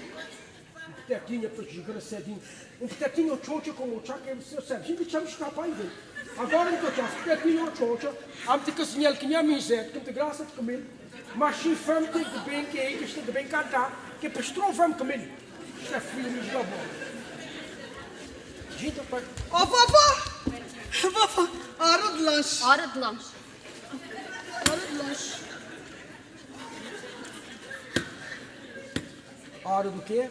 para desgraçadinho. Um petequinho chocha como o chaco, você sabe, a gente chama escapar aí dentro. Agora não estou petequinho chocha, a gente cozinha que nem a miséria, que tem graça de comer. Mas se fome tem que bem que é, que tem que bem cantar, que é para estrovar comer. Isto é filho de bola. Gente, pai. Oh, vovó, hora de lanche. Hora de lanche. Hora do quê?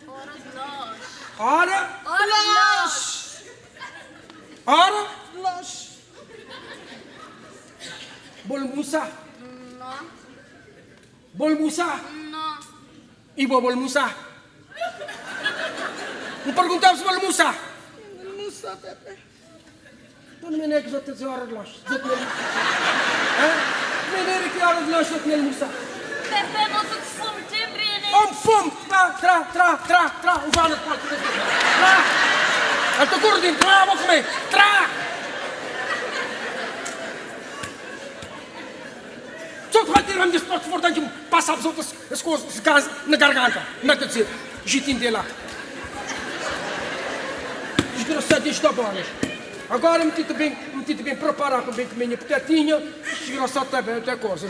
Hora de lanche. Hora? Hora de lanche. Bol Musa. Não. Bol Musa. Não. Ibo Bol Musa. Me perguntava se Bol Musa. Não sabe, Pepe. Então não é que já te dizer hora de lanche. Não é que hora de lanche já tinha Musa. Pepe, não estou com fome, tem bem. Fome! Tra! O vale pode fazer. Tra! Eu estou gordinho, tra, vou comer. Tra! Só que vai tirar a minha esporte importante e passar as outras as coisas, os gases na garganta. Não é que dizer, jeitinho de lá. Desgraçadinho da bola. Agora me tito bem preparado bem com a minha petatinha, chega só também outra coisa.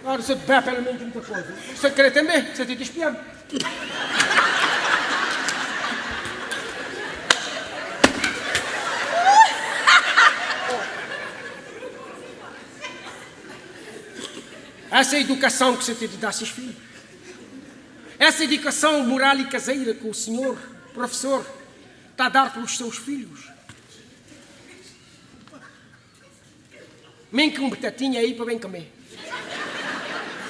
Agora você bebe pelo menos muita coisa. Você quer também? Você te despiando. Essa é a educação que você tem de dar aos seus filhos. Essa educação moral e caseira que o senhor, professor, está a dar para os seus filhos. Mim que um batatinha aí para bem comer.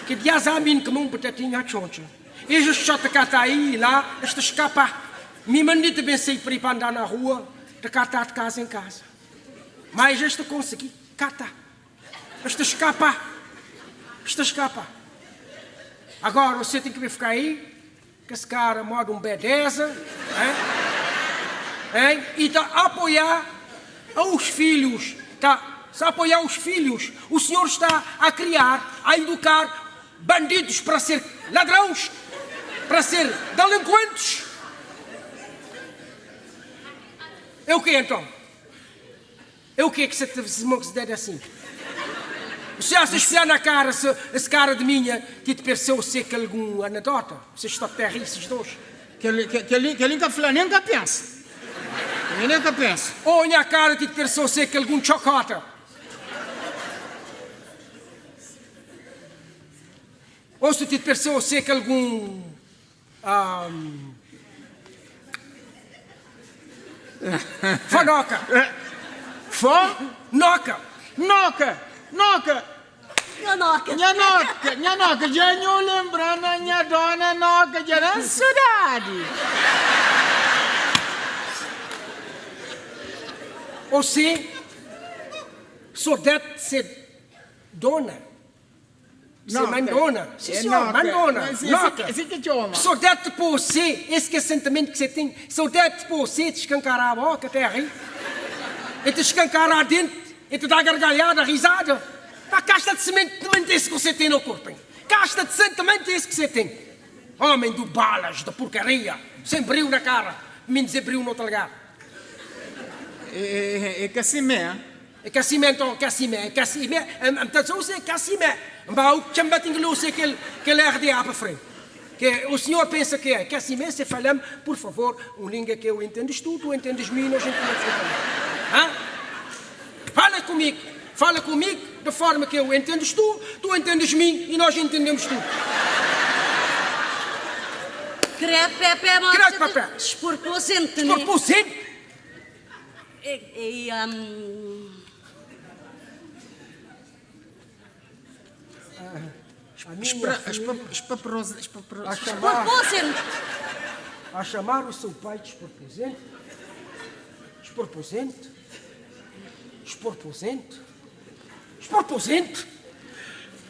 Que dias há mim que um batatinha a choncha. E já chata cá está aí e lá, esta escapa. Me mandita bem sair para ir para andar na rua, de cá está de casa em casa. Mas esta consegui, cá está. Esta escapa. Agora você tem que ficar aí, que esse cara moda um B10, e está a apoiar os filhos, se apoiar os filhos. O senhor está a criar, a educar bandidos para ser ladrões, para ser delinquentes. É o que então? É o que se deve assim? Se você espiar na cara, esse cara de minha, que te pareceu ser que algum anedota, você está a ter esses dois. Que ele nunca fala, nem nunca pensa. Ele nunca pensa. Ou minha cara que te pareceu ser que algum chocota. Ou se te pareceu ser que algum... Fanoca. Noca. Nhanoca, já não lembrando a minha dona Noca, já era cidade. Você só deve ser dona. Você mandona. Sim, senhor, mandona. Noca. Só deve por você, esse que é o sentimento que você tem, só deve por você te escancarar a boca até rir. E te escancarar dentro. E te dá gargalhada, risada. A casta de sentimento esse que você tem no corpo. Casta de sentimento esse que você tem. Homem do balas, da porcaria. Sem brilho na cara. Me dizer brilho no outro lugar. É Cassimé. É Cassimé, então. Cassimé. Então, você é Cassimé. Mas o que me tem que ser que ele é RDA para frente. Que o senhor pensa que é Cassimé, se falamos, por favor, uma língua que eu entendes tu entendes mim, nós entendemos tudo. Fala comigo de forma que eu entendes tu entendes mim e nós entendemos tudo. Crepe, papé. Esporposente. Esporposente? A chamar o seu pai de esporposente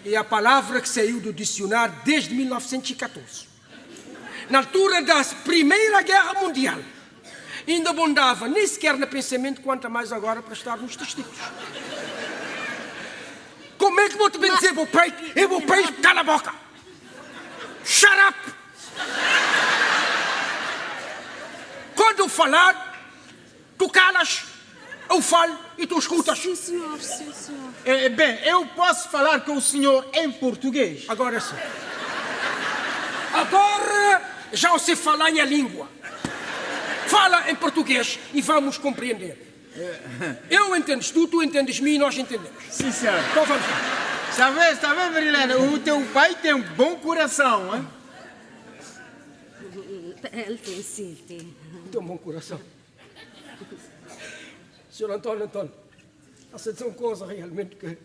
é a palavra que saiu do dicionário desde 1914. Na altura da Primeira Guerra Mundial, ainda abundava nem sequer no pensamento, quanto mais agora para estar nos testículos. Como é que vou te dizer, meu pai? Eu vou pai, cala a boca. Shut up. Quando eu falar, tu calas. Eu falo e tu escutas. Sim, senhor. Bem, eu posso falar com o senhor em português. Agora sim. Agora já sei falar minha língua. Fala em português e vamos compreender. Eu entendes tu entendes mim e nós entendemos. Sim, senhor. Então vamos lá. Está vendo, Marilena? O teu pai tem um bom coração, hein? Ele tem, sim, tem. Tem um bom coração. Senhor Antônio, essa é uma coisa realmente que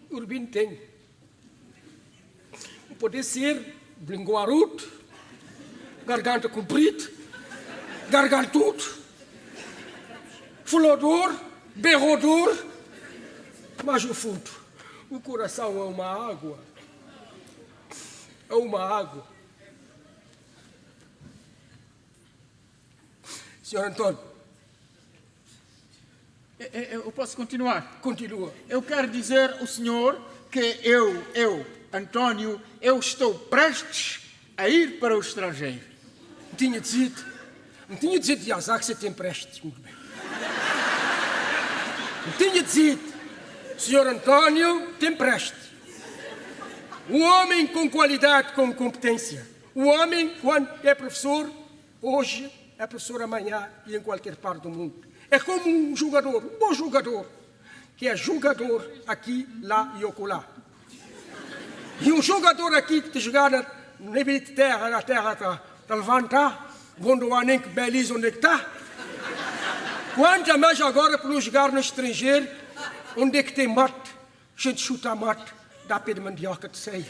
o Urbino tem. Pode ser linguarudo, garganta comprida, gargantudo, fulador, berrodor, mas no fundo, o coração é uma água. É uma água. Senhor Antônio, eu posso continuar? continua. Eu quero dizer ao senhor que eu, Antônio, eu estou prestes a ir para o estrangeiro. Não tinha dito de azar que você tem prestes. Muito bem. Tinha dito, Sr. Antônio, tem preste. Um homem com qualidade, com competência. O homem, quando é professor, hoje é professor amanhã e em qualquer parte do mundo. É como um jogador, um bom jogador, que é jogador aqui, lá e acolá. E um jogador aqui que te jogar na terra está levantar, quando há nem que belize onde é que está. Quanto mais agora para nos jogar no estrangeiro, onde é que tem mate, a gente chuta a mate, dá pé de mandioca de ceia.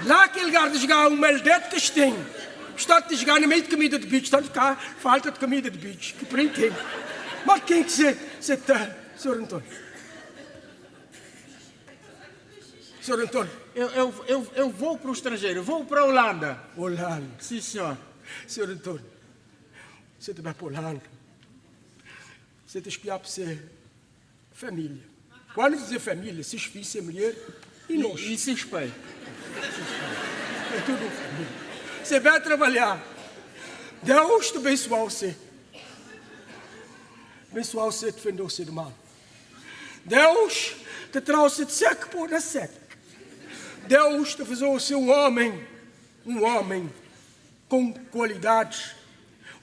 Lá aquele lugar de jogar um maldete que tem. Está de jogar no meio de comida de bicho, está de cá, falta de comida de bicho, que por entendo. Mas quem que você está, Sr. Antônio? Sr. Antônio? Eu vou para o estrangeiro, vou para a Holanda. Holanda. Sim, senhor. Sr. Antônio, você vai para a Holanda. Você tem que espiar para ser família. Quando dizer família, seus filhos, sua mulher e nós. E se espelho. É tudo família. Você vai trabalhar. Deus te abençoar você. Abençoar você, defender você do mal. Deus te trouxe de seco por a seco. Deus te fez você um homem com qualidades,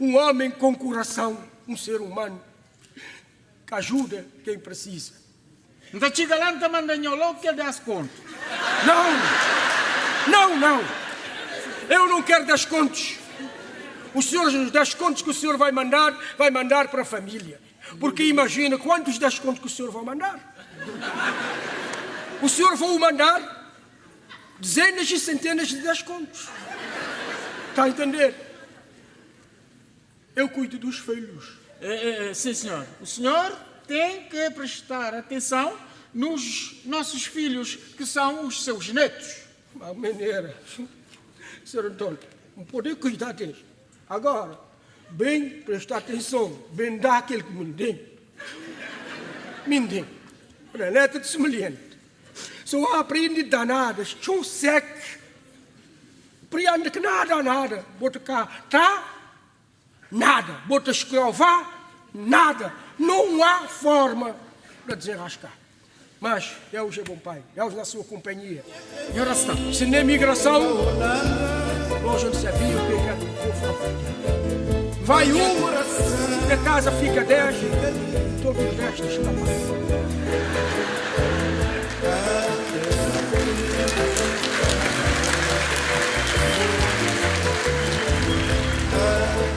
um homem com coração, um ser humano que ajuda quem precisa. Não te galanta mandanho logo que ele dá as contas. Não. Eu não quero dar contos. O senhor das contos que o senhor vai mandar para a família. Porque imagina quantos das contos que o senhor vai mandar. O senhor vai mandar dezenas e centenas de descontos. Está a entender? Eu cuido dos filhos. Sim, senhor. O senhor tem que prestar atenção nos nossos filhos, que são os seus netos. Uma maneira. Sr. Antônio, não poder cuidar deles. Agora, bem prestar atenção, bem dar aquele que me tem. Para a neta de semelhante. Só aprende danadas, tão seco. Aprende que nada. Bota cá, tá? Nada. Bota escrovar, nada. Não há forma para desenrascar. Mas Deus é bom pai, Deus na sua companhia. E oração. Se na migração, nós não sabia o que era o povo. Vai um, da casa fica 10, todos os restos escapam.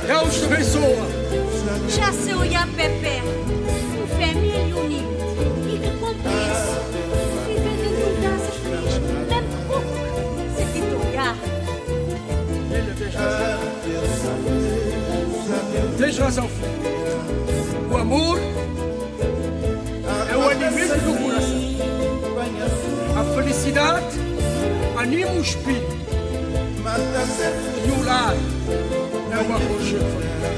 Deus te abençoa. Já se olhar Pepe, família unida. E que compreensão, viver dentro de casas feliz, tanto pouco, se te olhar. Tens razão, filho. O amor é o alimento do coração. A felicidade anima o espírito. E o lar é o aconchego familiar.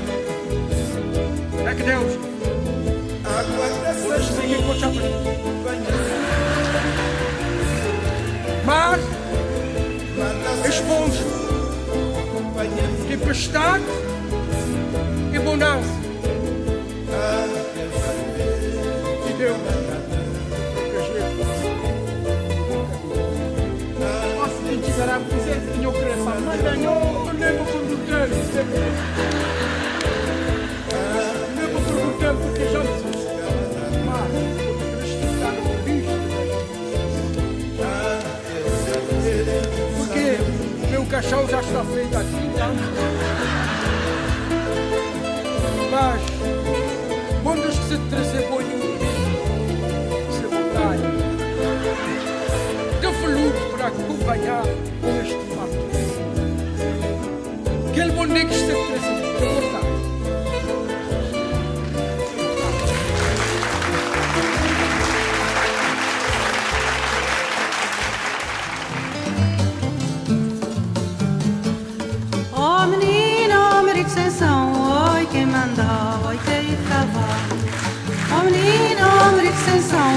É que Deus hoje tem que encontrar para mim. Mas esponja, tempestade e bonança. E Deus Posso te dizer algo que você tinha opressão? Mandanho, nem vou perguntar. Nem vou perguntar porque já me disse. Mas vou acrescentar no bicho. Porque meu caixão já está feito há 30 anos. Mas quando se trazer boi se vontade de veludo para acompanhar com este fato. Aquele boneco que se trazer de vontade. Oh menino, marido sem são, oi quem manda, oi quem ir cavalo. Oh menino, marido sem são,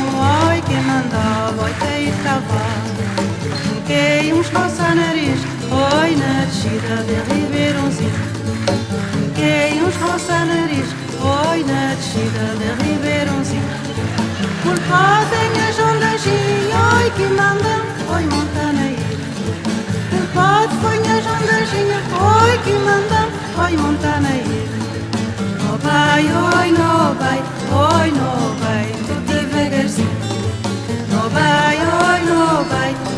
oi quem manda, oi quem ir cavalo. Quem uns coça nariz, oi na descida de Ribeirãozinho. Quem uns coça nariz, oi na descida de Ribeirãozinho. Ah, tenha jondaginho, oi que manda, oi montaneiro. Pode ponha jondaginho, oi que manda, oi montaneiro. No vai, oi no vai, devagarzinho. No vai,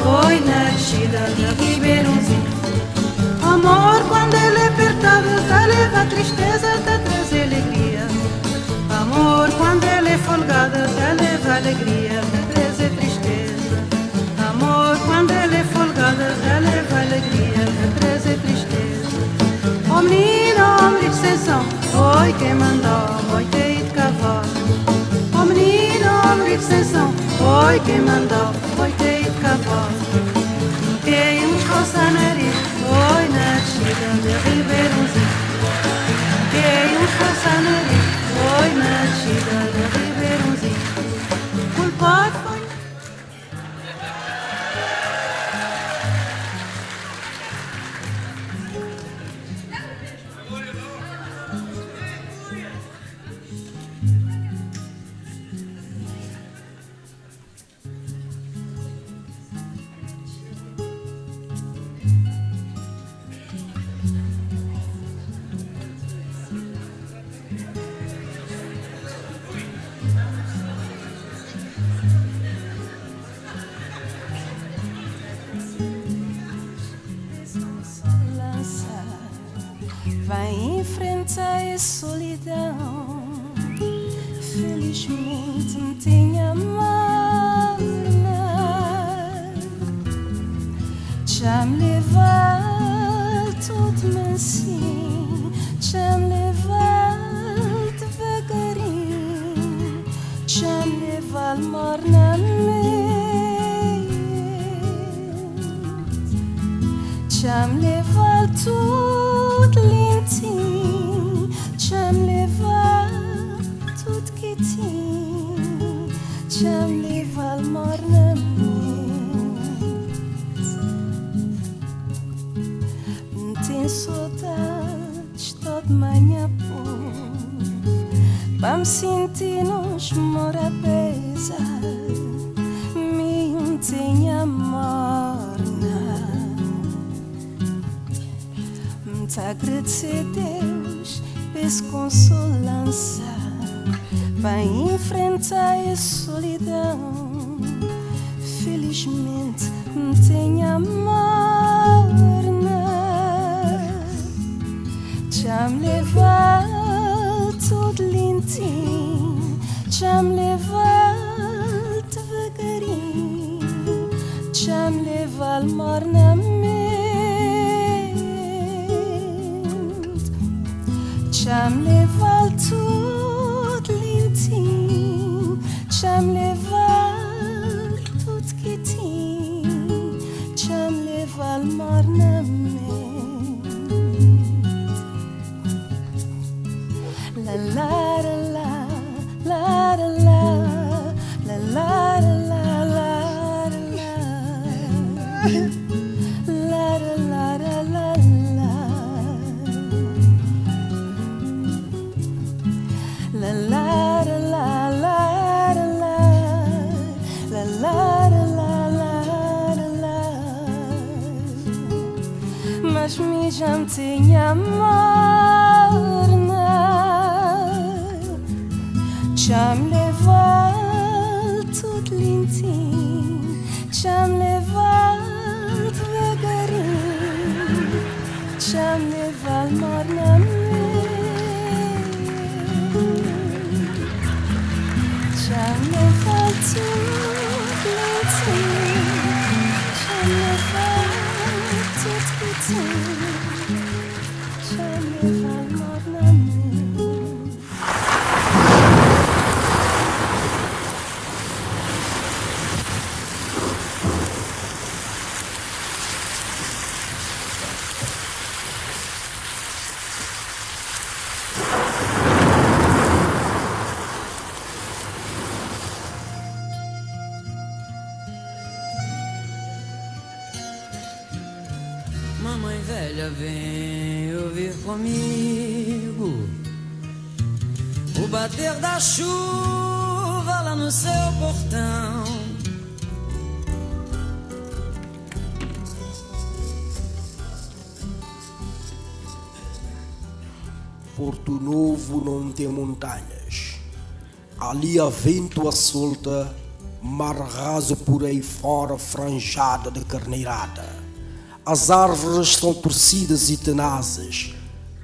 oi na descida de Ribeirãozinho. Amor, quando ele é apertado, tá leva tristeza, tá traz alegria. Amor, quando ele é folgado, tá leva alegria, tá traz tristeza. Amor, quando ele é folgado, tá leva alegria, tá traz tristeza. Oh menino, homem de sessão, oi quem mandou, oi que de cavalo. Oh menino, homem de sessão, oi quem mandou, oi que de cavalo. Quem nos coça nariz, oi na descida de Ribeirãozinho. Quem nos coça nariz, oi na descida de Ribeirãozinho. Culpado foi. Vai enfrentar a solidão. Felizmente me tenha amado. Já me levar tudo mansinho, já me levar devagarinho, já me levar mornamente, já me levar tudo lentinho, já me levar tudo quietinho, já me levar mornamente. Tem saudades toda manhã para me sentir nos mora pesar, me tem amor. Te agradecer a Deus pela consolança para enfrentar a solidão. Felizmente me tem amor. Já me levar tudo lentinho, já me levar devagarinho, já me levar mornamente. Já me levar tudo lentinho, já me levar tudo quietinho, já me levar mornamente. La la la la la la la la la la la. La la la la la la la la la. Mas me já me tem amor, já me levar tudo lentinho, já me levar devagarinho, já me levar mornamente. Já me levar tudo lentinho, já me levar tudo quietinho, já me levar mornamente. Mamãe velha, vem ouvir comigo o bater da chuva lá no seu portão. Porto Novo não tem montanhas. Ali há vento à solta, mar raso por aí fora franjada de carneirada. As árvores estão torcidas e tenazes.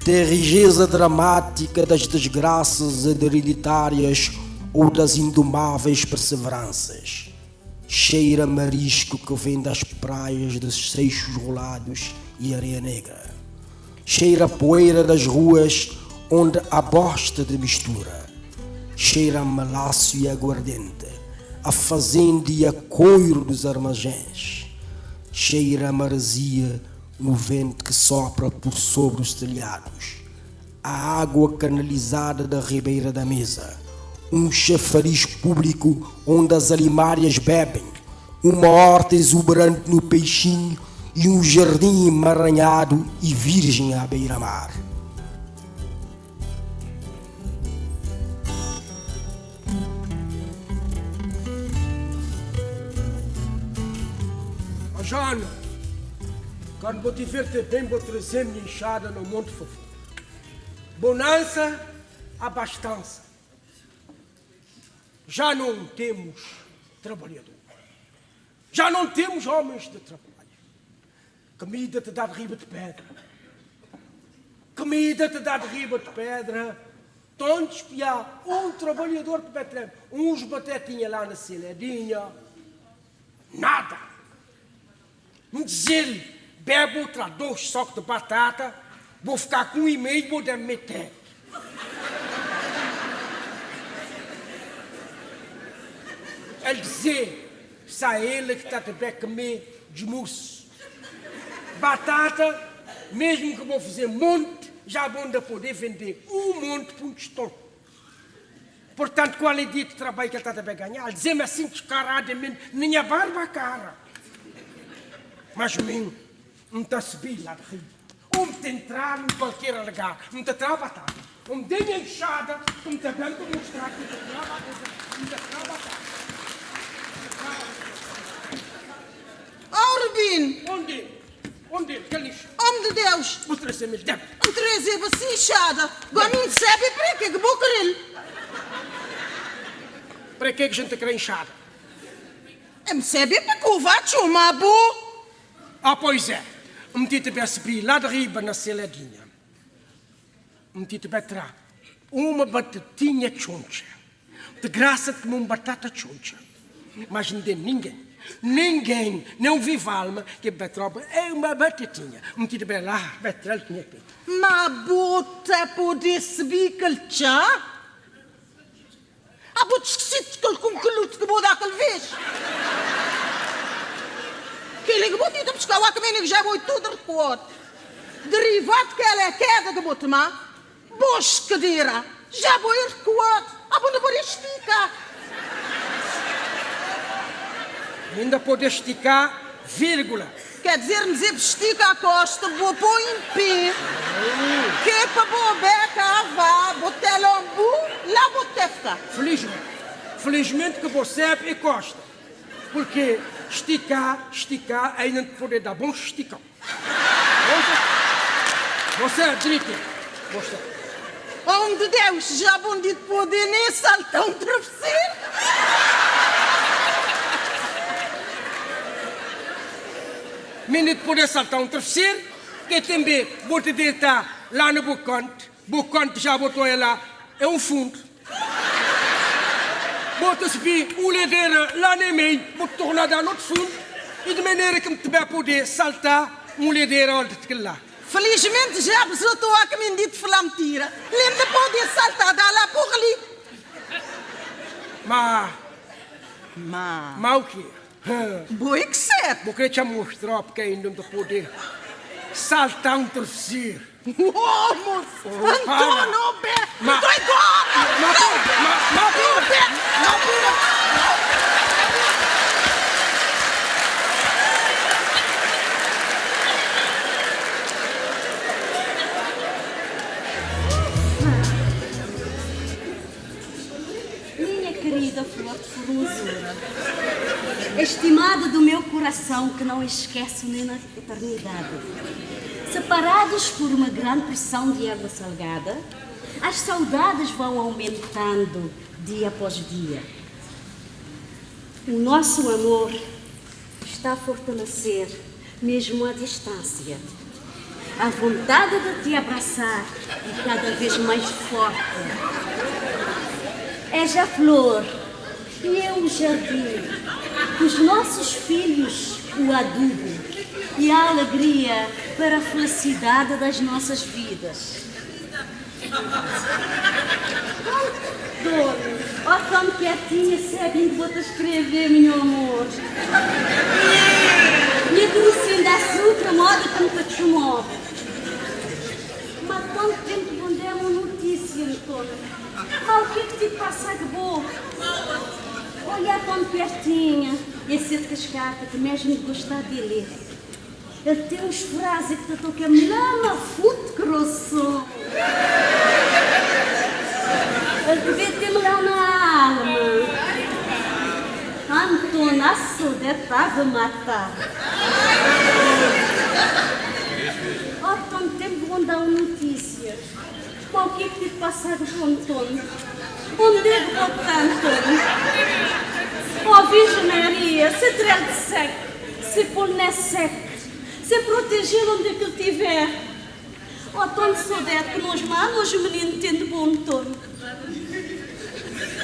Tem rigidez dramática das desgraças hereditárias ou das indomáveis perseveranças. Cheira marisco que vem das praias dos seixos rolados e areia negra. Cheira a poeira das ruas onde há bosta de mistura. Cheira a melaço e aguardente, a fazenda e a coiro dos armazéns. Cheira a maresia no vento que sopra por sobre os telhados. A água canalizada da ribeira da mesa. Um chafariz público onde as alimárias bebem. Uma horta exuberante no Peixinho e um jardim emaranhado e virgem à beira-mar. Jana, quando vou te ver bem, vou trazer minha enxada no Monte Fofo. Bonança, abastança. Já não temos trabalhador. Já não temos homens de trabalho. Comida te dá de riba de pedra. Comida te dá de riba de pedra. Tanto espiar um trabalhador de Betlém, uns batatinha lá na Celedinha. Nada. Me dizer, bebe outra 2 sacos de batata, vou ficar com 1,5, vou dar metade. Ele dizer, se é ele que está de bem comer de mousse. Batata, mesmo que vou fazer monte, já vou poder vender um monte por um tostão. Portanto, qual é o dia de trabalho que ele está de bem ganhar? Ele dizer-me assim, descaradamente, nem a barba cara. Mas mim, não está subindo lá de rio. Onde te entrar em qualquer lugar, não te trava batata. Onde tem a enxada, não te bem para mostrar que não te trava batata. Oh, Rubim! Onde? Que lixo? Homem de Deus! Vou trazer-me de dentro. Me trazer você enxada. Agora não sabe para que vou querer. Para que a gente quer enxada? Me sabe para que eu vá te chamar, boa. Ah, pois é. Um tito bem subir lá de riba na Celedinha. Um tito bem atrás. Uma batatinha choncha. De graça de uma batata choncha. Mas não tem ninguém. Ninguém, não vive alma, que betroba é uma batatinha. Um tito bem lá, betrel tinha que. Mas bota poder subir aquele chá? Ah, bota esquecido que ele com que luto que vou dar aquele vez. Que ele vou te buscar o caminho que já vou tudo repor. Derivado que ela é queda que vou tomar. Boas cadeira. Já vou ir recuado. Ah, vou não esticar. Ainda pode esticar, vírgula. Quer dizer, me estica a costa, vou pôr em pé. Que é para boa beca, vá, botar lombu, lá vou ter ficar. Felizmente que você é costa. Porque esticar, ainda não pode dar bom esticão. Você é direito. Você. Homem de Deus, já bom de poder nem saltar um travesseiro. Menino de poder saltar um travesseiro, que também vou te deitar lá no Bocante já botou ela, é um fundo. Bota subir uma ladeira lá no meio, vou tornar dar no outro fundo, e de maneira que me vai poder saltar uma ladeira onde lá. Felizmente já estou a caminho de falar mentira. Lembra de poder saltar da lá por ali. Mas o quê? Boa que certo. Vou querer te mostrar porque ainda não poder saltar um travesseiro. Oh, moço! Antônio, pé! Não estou agora! Não, pé! Minha querida flor de formosura, estimada do meu coração que não esqueço nem na eternidade. Separados por uma grande pressão de água salgada, as saudades vão aumentando dia após dia. O nosso amor está a fortalecer mesmo à distância. A vontade de te abraçar é cada vez mais forte. És a flor e eu o jardim, os nossos filhos o adubo e a alegria para a felicidade das nossas vidas. Dono, ó tão quietinha, segue-me, vou-te escrever, meu amor. Me docinho de açúcar, moda como te chamou. Mas tanto tempo não demos notícia, Antônio. Mas o que é que te passa de boa? Olha tão pertinha, esse é de cartas que mesmo gostar de ler. Ele tem uns frases que te tocam lá na foto grosso. Ele devia ter lá na alma. Antônio, a saudade estava a matar. Há tanto tempo vão dar notícia. Mas o que é que te passa com Antônio? Onde é que botar Antônio? Oh, Virgem Maria, se trel de seco, se pôr seco, se proteger onde é que ele estiver. Oh, tão de saudade que nós manos, os meninos têm de bom Antônio.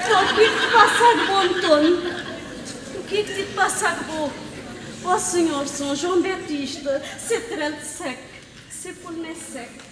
Oh, o que é que te passa de bom Antônio? O que é que te passa de bom? Oh, Senhor São João Batista, se trel de seco, se pôr seco.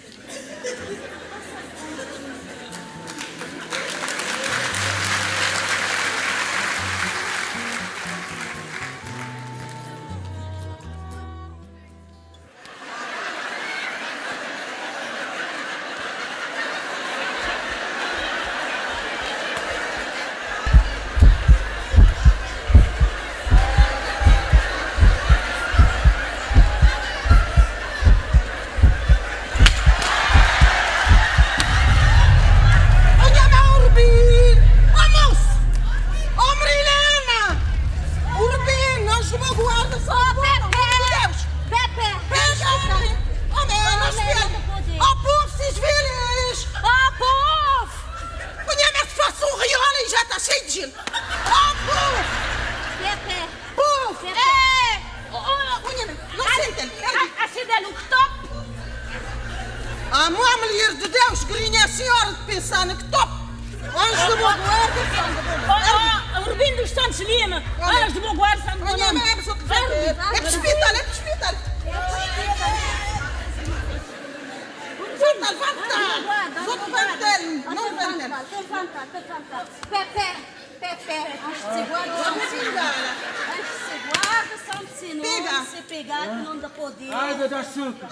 A minha mulher de Deus, grinha a senhora de pensar no que top. Anjos de boa guarda, Rubinho dos Santos Lima, anjos de boa guarda, Santo Olha, Nome. é para hospital, é para hospital. Levanta, não levanta. Pepe, antes se guarda, Santo Senhor, se pegar que não dá poder. Água de açúcar.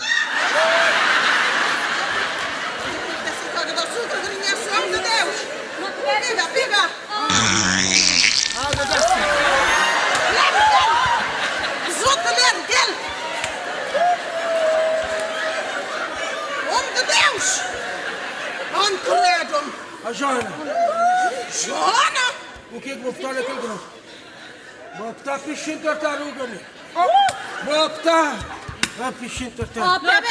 Água de açúcar, grinha a senhora de Deus. Pega. Água de açúcar. Dele. Homem de Deus. Credo. A Joana. Joana? O que é que vou botar naquele grupo? Vou botar peixinho de tartaruga ali. Vou botar peixinho de tartaruga.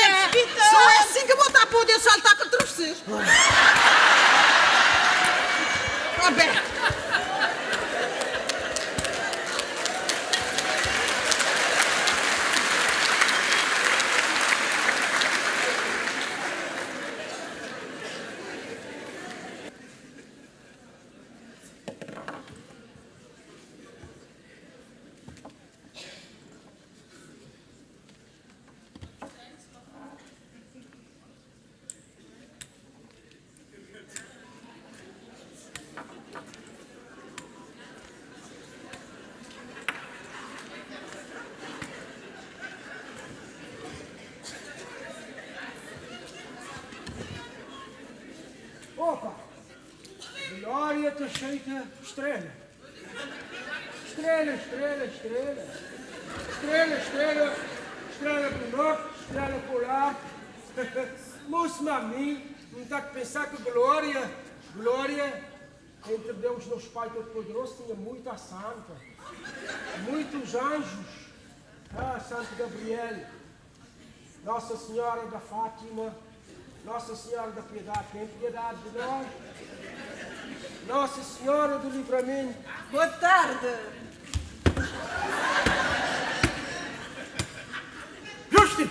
Só é assim que eu vou estar a poder saltar com o travesseiro. Bem. Opa! Glória te cheita estrela. Estrela. Estrela pro norte, estrela pro lá. Moço mami, não está a pensar que glória Entre Deus, nosso Pai Todo-Poderoso, tinha muita santa, muitos anjos. Ah, Santo Gabriel, Nossa Senhora da Fátima, Nossa Senhora da Piedade, tem piedade de nós. Nossa Senhora do Livramento. Boa tarde. Justo!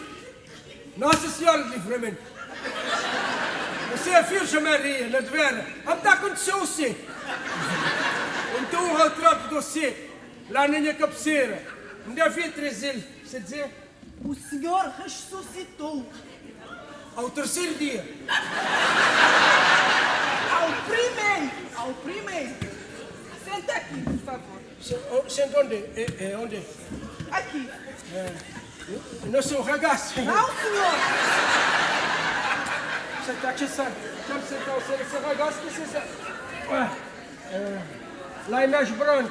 Nossa Senhora do Livramento. Você é Virgem Maria, na devera. O que aconteceu você? Então o retrato de você, lá na minha cabeceira, me devia trazer, você dizer, O Senhor ressuscitou. ao terceiro dia. Ao primeiro. Senta aqui, por favor. Senta onde? Onde? Aqui. No seu regaço. Não, senhor. Senta aqui, sabe? Quando sentar o seu regaço, que você sabe. Lá em Mes Branco,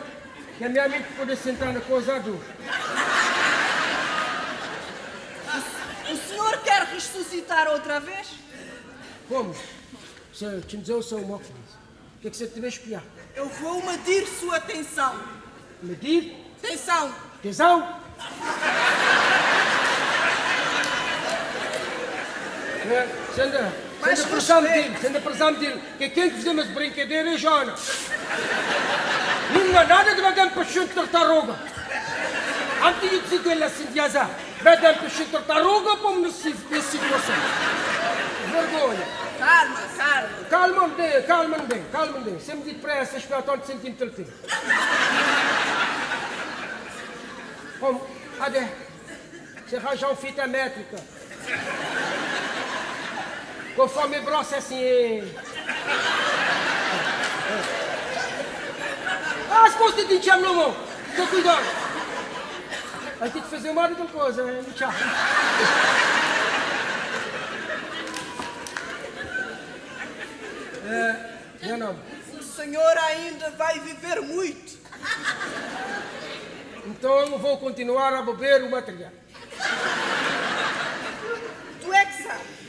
que a minha amiga pode sentar na coisa adulta. O senhor quer ressuscitar outra vez? Como? Você te dizer o seu uma coisa. O que é que você te vai espiar? Eu vou medir sua atenção. Medir? Atenção. Tesão? Sendo presente dele, que quem fizemos brincadeira é Jona. Não há nada de bagan para chute tartaruga. Antes de dizer ele assim, de azar, bagan para chute tartaruga, como nessa situação. Vergonha. Calma, bem. Se me diz para essa espera de centímetro de como? Ade, você arranjar uma fita métrica. Conforme o braço assim. Se você te chama no mão, tô cuidado. Vai ter que fazer uma outra coisa, hein? Tchau. Meu nome. O senhor ainda vai viver muito. Então eu vou continuar a beber o material. Tu é que sabe.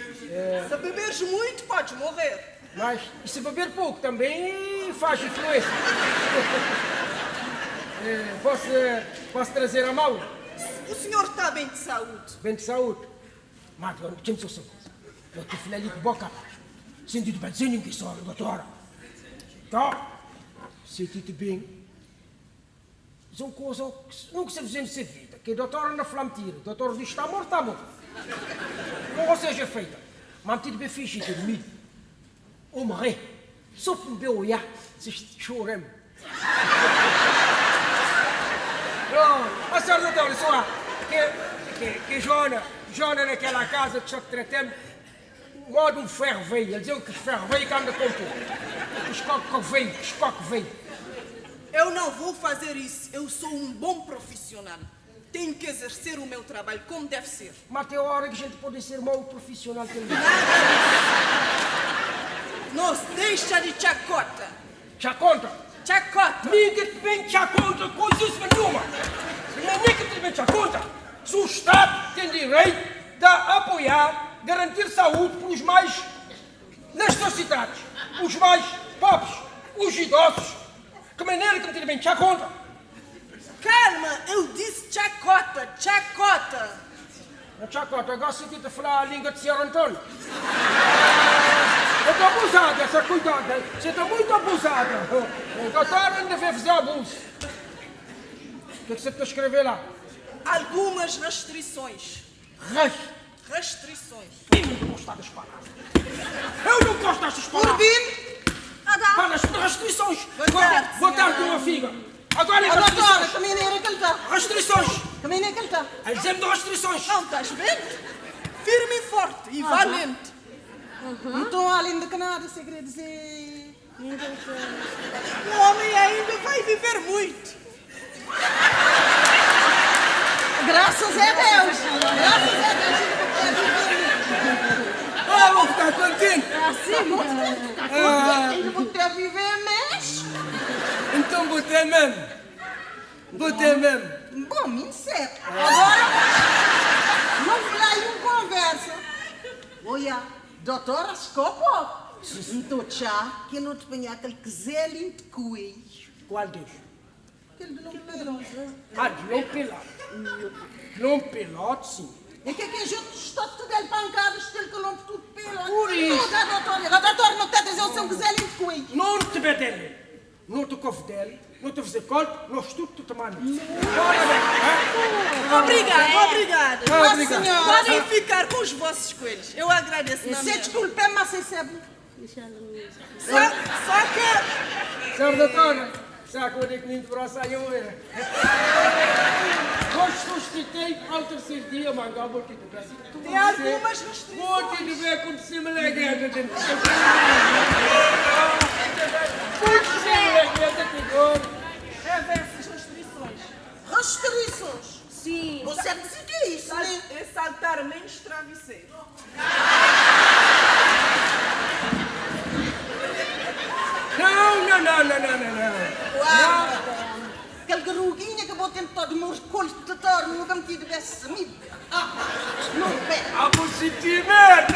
Se beberes muito, podes morrer. Mas e se beber pouco também faz influência. Posso trazer a mão? O senhor está bem de saúde. Bem de saúde. Mas eu não sou coisa. Eu te falei ali com boca abaixo. Sentido benzinho que sou, doutora. Tá? Sentido bem. São coisas que nunca se fazem nessa vida. Que a doutora não fala mentira. O doutor diz está morto, está morto. Não seja feita. Mas me bem fixe de mim. Ou morrer. Só para me ver olhar. Se choramos. Não, a senhora doutora, só que Jona naquela casa que só que tratamos, modo um ferro veio. Ele dizia que os ferro veio que anda com tudo. Escoque veio. Eu não vou fazer isso. Eu sou um bom profissional. Tenho que exercer o meu trabalho como deve ser. Mas tem hora que a gente pode ser mau profissional também. Não se deixa de chacota. Chacota? Chacota. Ninguém tem chacota coisíssima nenhuma. Ninguém tem chacota. Se o Estado tem direito de apoiar, garantir saúde para os mais necessitados, os mais pobres, os idosos. Que maneira que não tem bem chacota? Calma, eu disse chacota. Chacota, agora se te falar a língua de Sr. Antônio. Eu estou abusada, essa cuidada. Você está muito abusada. O doutor não deve fazer abuso. O que é que você está a escrever lá? Algumas restrições. Restrições. Eu não gosto destas palavras. Eu não gosto destas palavras. Urbino. Palas de restrições. Boa tarde, uma figa. Agora é doutora, restrições. também nem era que ele está. Restrições. Também nem que ele está. Dizemos de restrições. Não, estás vendo? Firme e forte e valente. Então, além de que nada, você queria dizer... O homem ainda vai viver muito. Graças a Deus. Vou ficar contente. Ainda vou ter a viver mais. Então botei mesmo. Bom, me certo. Agora, vamos lá em uma conversa. Olha, doutora, escopo. Então, já, que não te ponha aquele queselinho de coelho. Qual deles? Aquele de Lom Pelosa. Ah, de Lom Pelado. Lom Pelado, sim. E que a gente está tudo ele pancadas, aquele que Lom tudo pelo. Por isso. A doutora não está a dizer o seu queselinho de coelho. Não te bedele. Não te confidele. Não te fazer colpe. Nós tudo te tomamos. Obrigada. Ah, senhora. Podem ficar com os vossos coelhos. Eu agradeço. E se desculpe, mas sem saber. Só que... Sabe, doutora? Sabe quando é que me braço aí eu era? Nós suscitei ao terceiro dia, mas agora vou te ver. Tem algumas restrições. Vou te ver acontecer uma legenda dentro de Reversas restrições. Restrições. Sim. Você decidiu isso, né? É saltar menos travesseiro. Não. Aquele garuguinho que vou tentar de meus colos de torno, nunca me tivesse sumido. Não pega. A positivamente.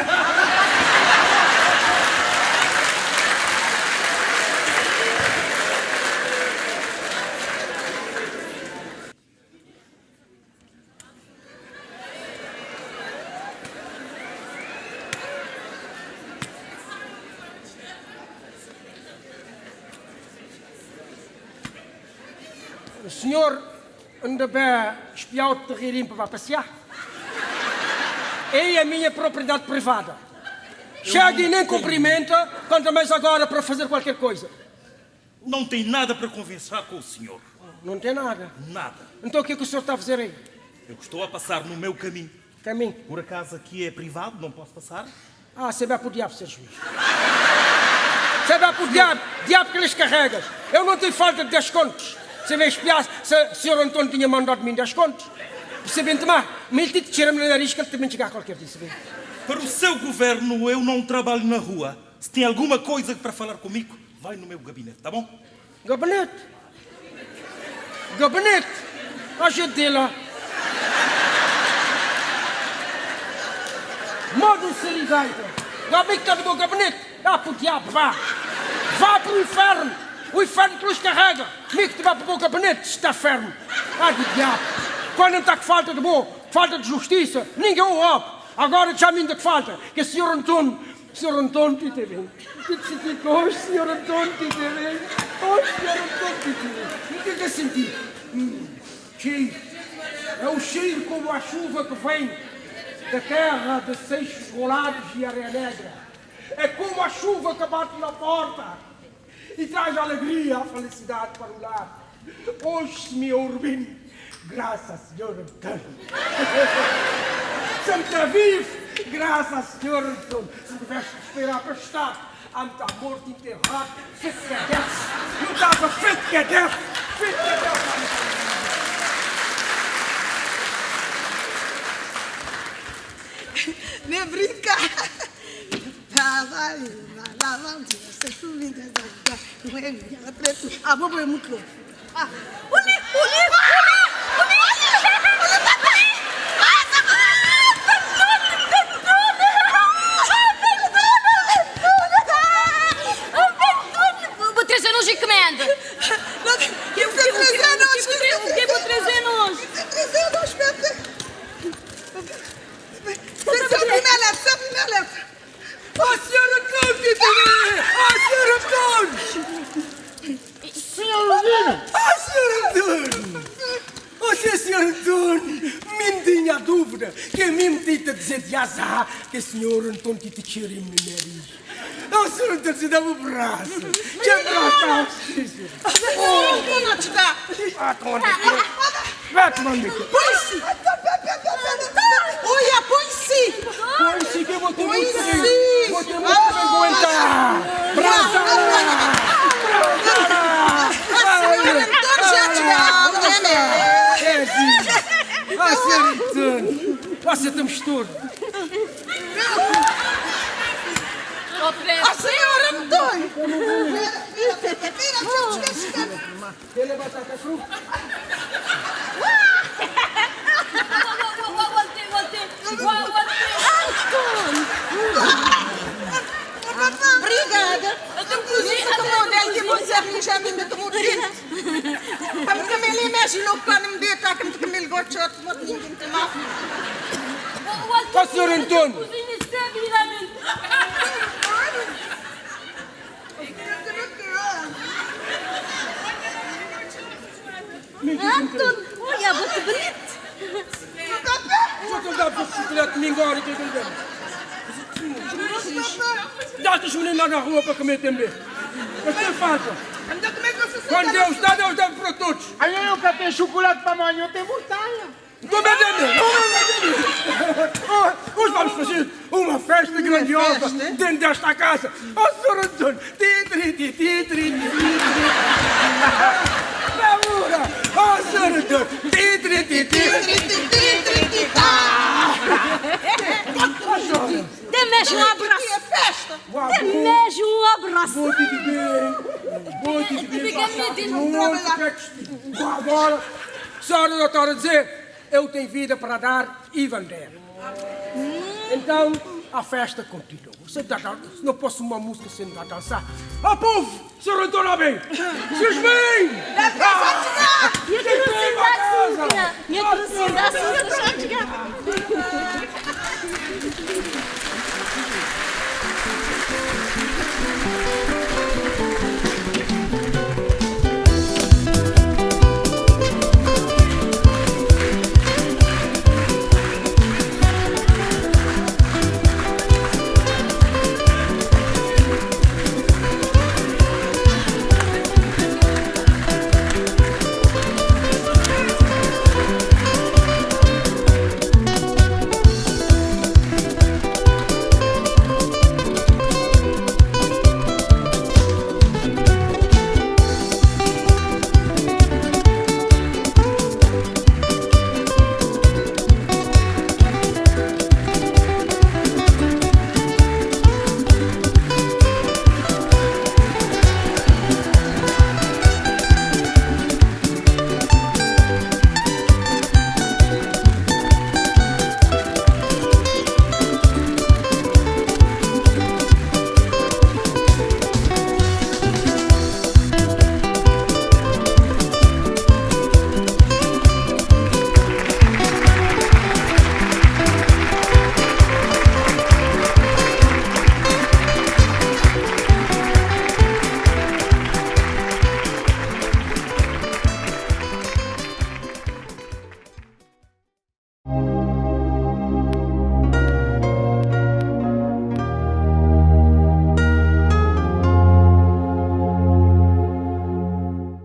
O senhor anda bem espiar o terreirinho para passear? É a minha propriedade privada. Chega e nem cumprimenta, quanto mais agora para fazer qualquer coisa. Não tem nada para conversar com o senhor. Não tem nada. Nada. Então o que é que o senhor está a fazer aí? Eu estou a passar no meu caminho. Caminho. Por acaso aqui é privado, não posso passar? Ah, você vai para o diabo, ser juiz. Você vai para o diabo que lhes carregas. Eu não tenho falta de 10 contos. Você vai espiar se o senhor Antônio tinha mandado-me 10 contos. Você vem tomar, mas ele tira-me na nariz que ele também chegar a qualquer dia. Para o seu governo eu não trabalho na rua. Se tem alguma coisa para falar comigo, vai no meu gabinete, tá bom? Gabinete? Gabinete? Ajude lá. Modo serigaita. Gabinete está no meu gabinete. Ah, para o diabo, vá. Vá para o inferno. O inferno que nos carrega. Comigo que te vai para o meu gabinete, está fermo. Ah, do diabo. Quando não está com falta de boa, falta de justiça, ninguém o ouve. Agora já me ainda que falta, que o senhor Antônio, te teve. Que te senti com o senhor Antônio, te teve. O senhor Antônio, te teve. O que é que eu senti? Cheiro. É o cheiro como a chuva que vem da terra de Seixos Rolados e Areia Negra. É como a chuva que bate na porta e traz a alegria, a felicidade para o lar. Hoje, meu Urbino, graças, Senhor Antônio. Se me está vivo, graças, Senhor Antônio. Se tivesse que esperar para estar, a me estar morto, enterrado, feito que é deve. Não estava feito que é deve. Feito que é deve. Nem brincar. Ah, vou ver muito louco. Ah, Vou trazer nos encomenda. o que vou trazer nós? O que vou trazer nós? Sempre na letra. Oh, senhor Antônio, oh, senhor Antônio! Senhorzinho! Oh, senhor Antônio! Você, senhor Antônio, me tinha dúvida que a mim me dita dizer de azar que o senhor Antônio te tira em meu nariz. Oh, senhor Antônio, você dá-me um braço. Que abraço! Oh, não te dá. Ah, conta. Vai tomar meu aqui. Põe-se. Olha, põe-se. Põe-se que eu vou ter muito Põe-se. bem. Vou ter muito bem aguentar. Braçada! É, filho. Ah, senhor Antônio. Você estamos todos. A senhora Antônio. Ele é batata fruta. Brinca. Ai, que você arranja me muito bonito. Como que me imagino quando me dita que me gosta de muito ninguém te mal. Pastor Antônio. Cozinha estabilidade. Antônio, olha, muito bonito. Só que eu dava para o chocolate me engorda que eu tenho. Dá-te os meninos lá na rua para comer também. Mas tem falta. Quando Deus dá para todos. Aí eu nunca tenho chocolate para amanhã, eu tenho montanha. Também hoje vamos fazer uma festa grandiosa dentro desta casa. Oh, Sr. Antônio. Bravura. Oh, Sr. Antônio. Dê-me um abraço. Festa. Dê-me um abraço. Muito bem. Fica me Agora, senhora doutora a dizer, eu tenho vida para dar e vender. Então, a festa continua. Se não posso uma música sem dançar. Ó povo, senhora doutora bem. Vocês bem? Minha crucidade, minha crucidade.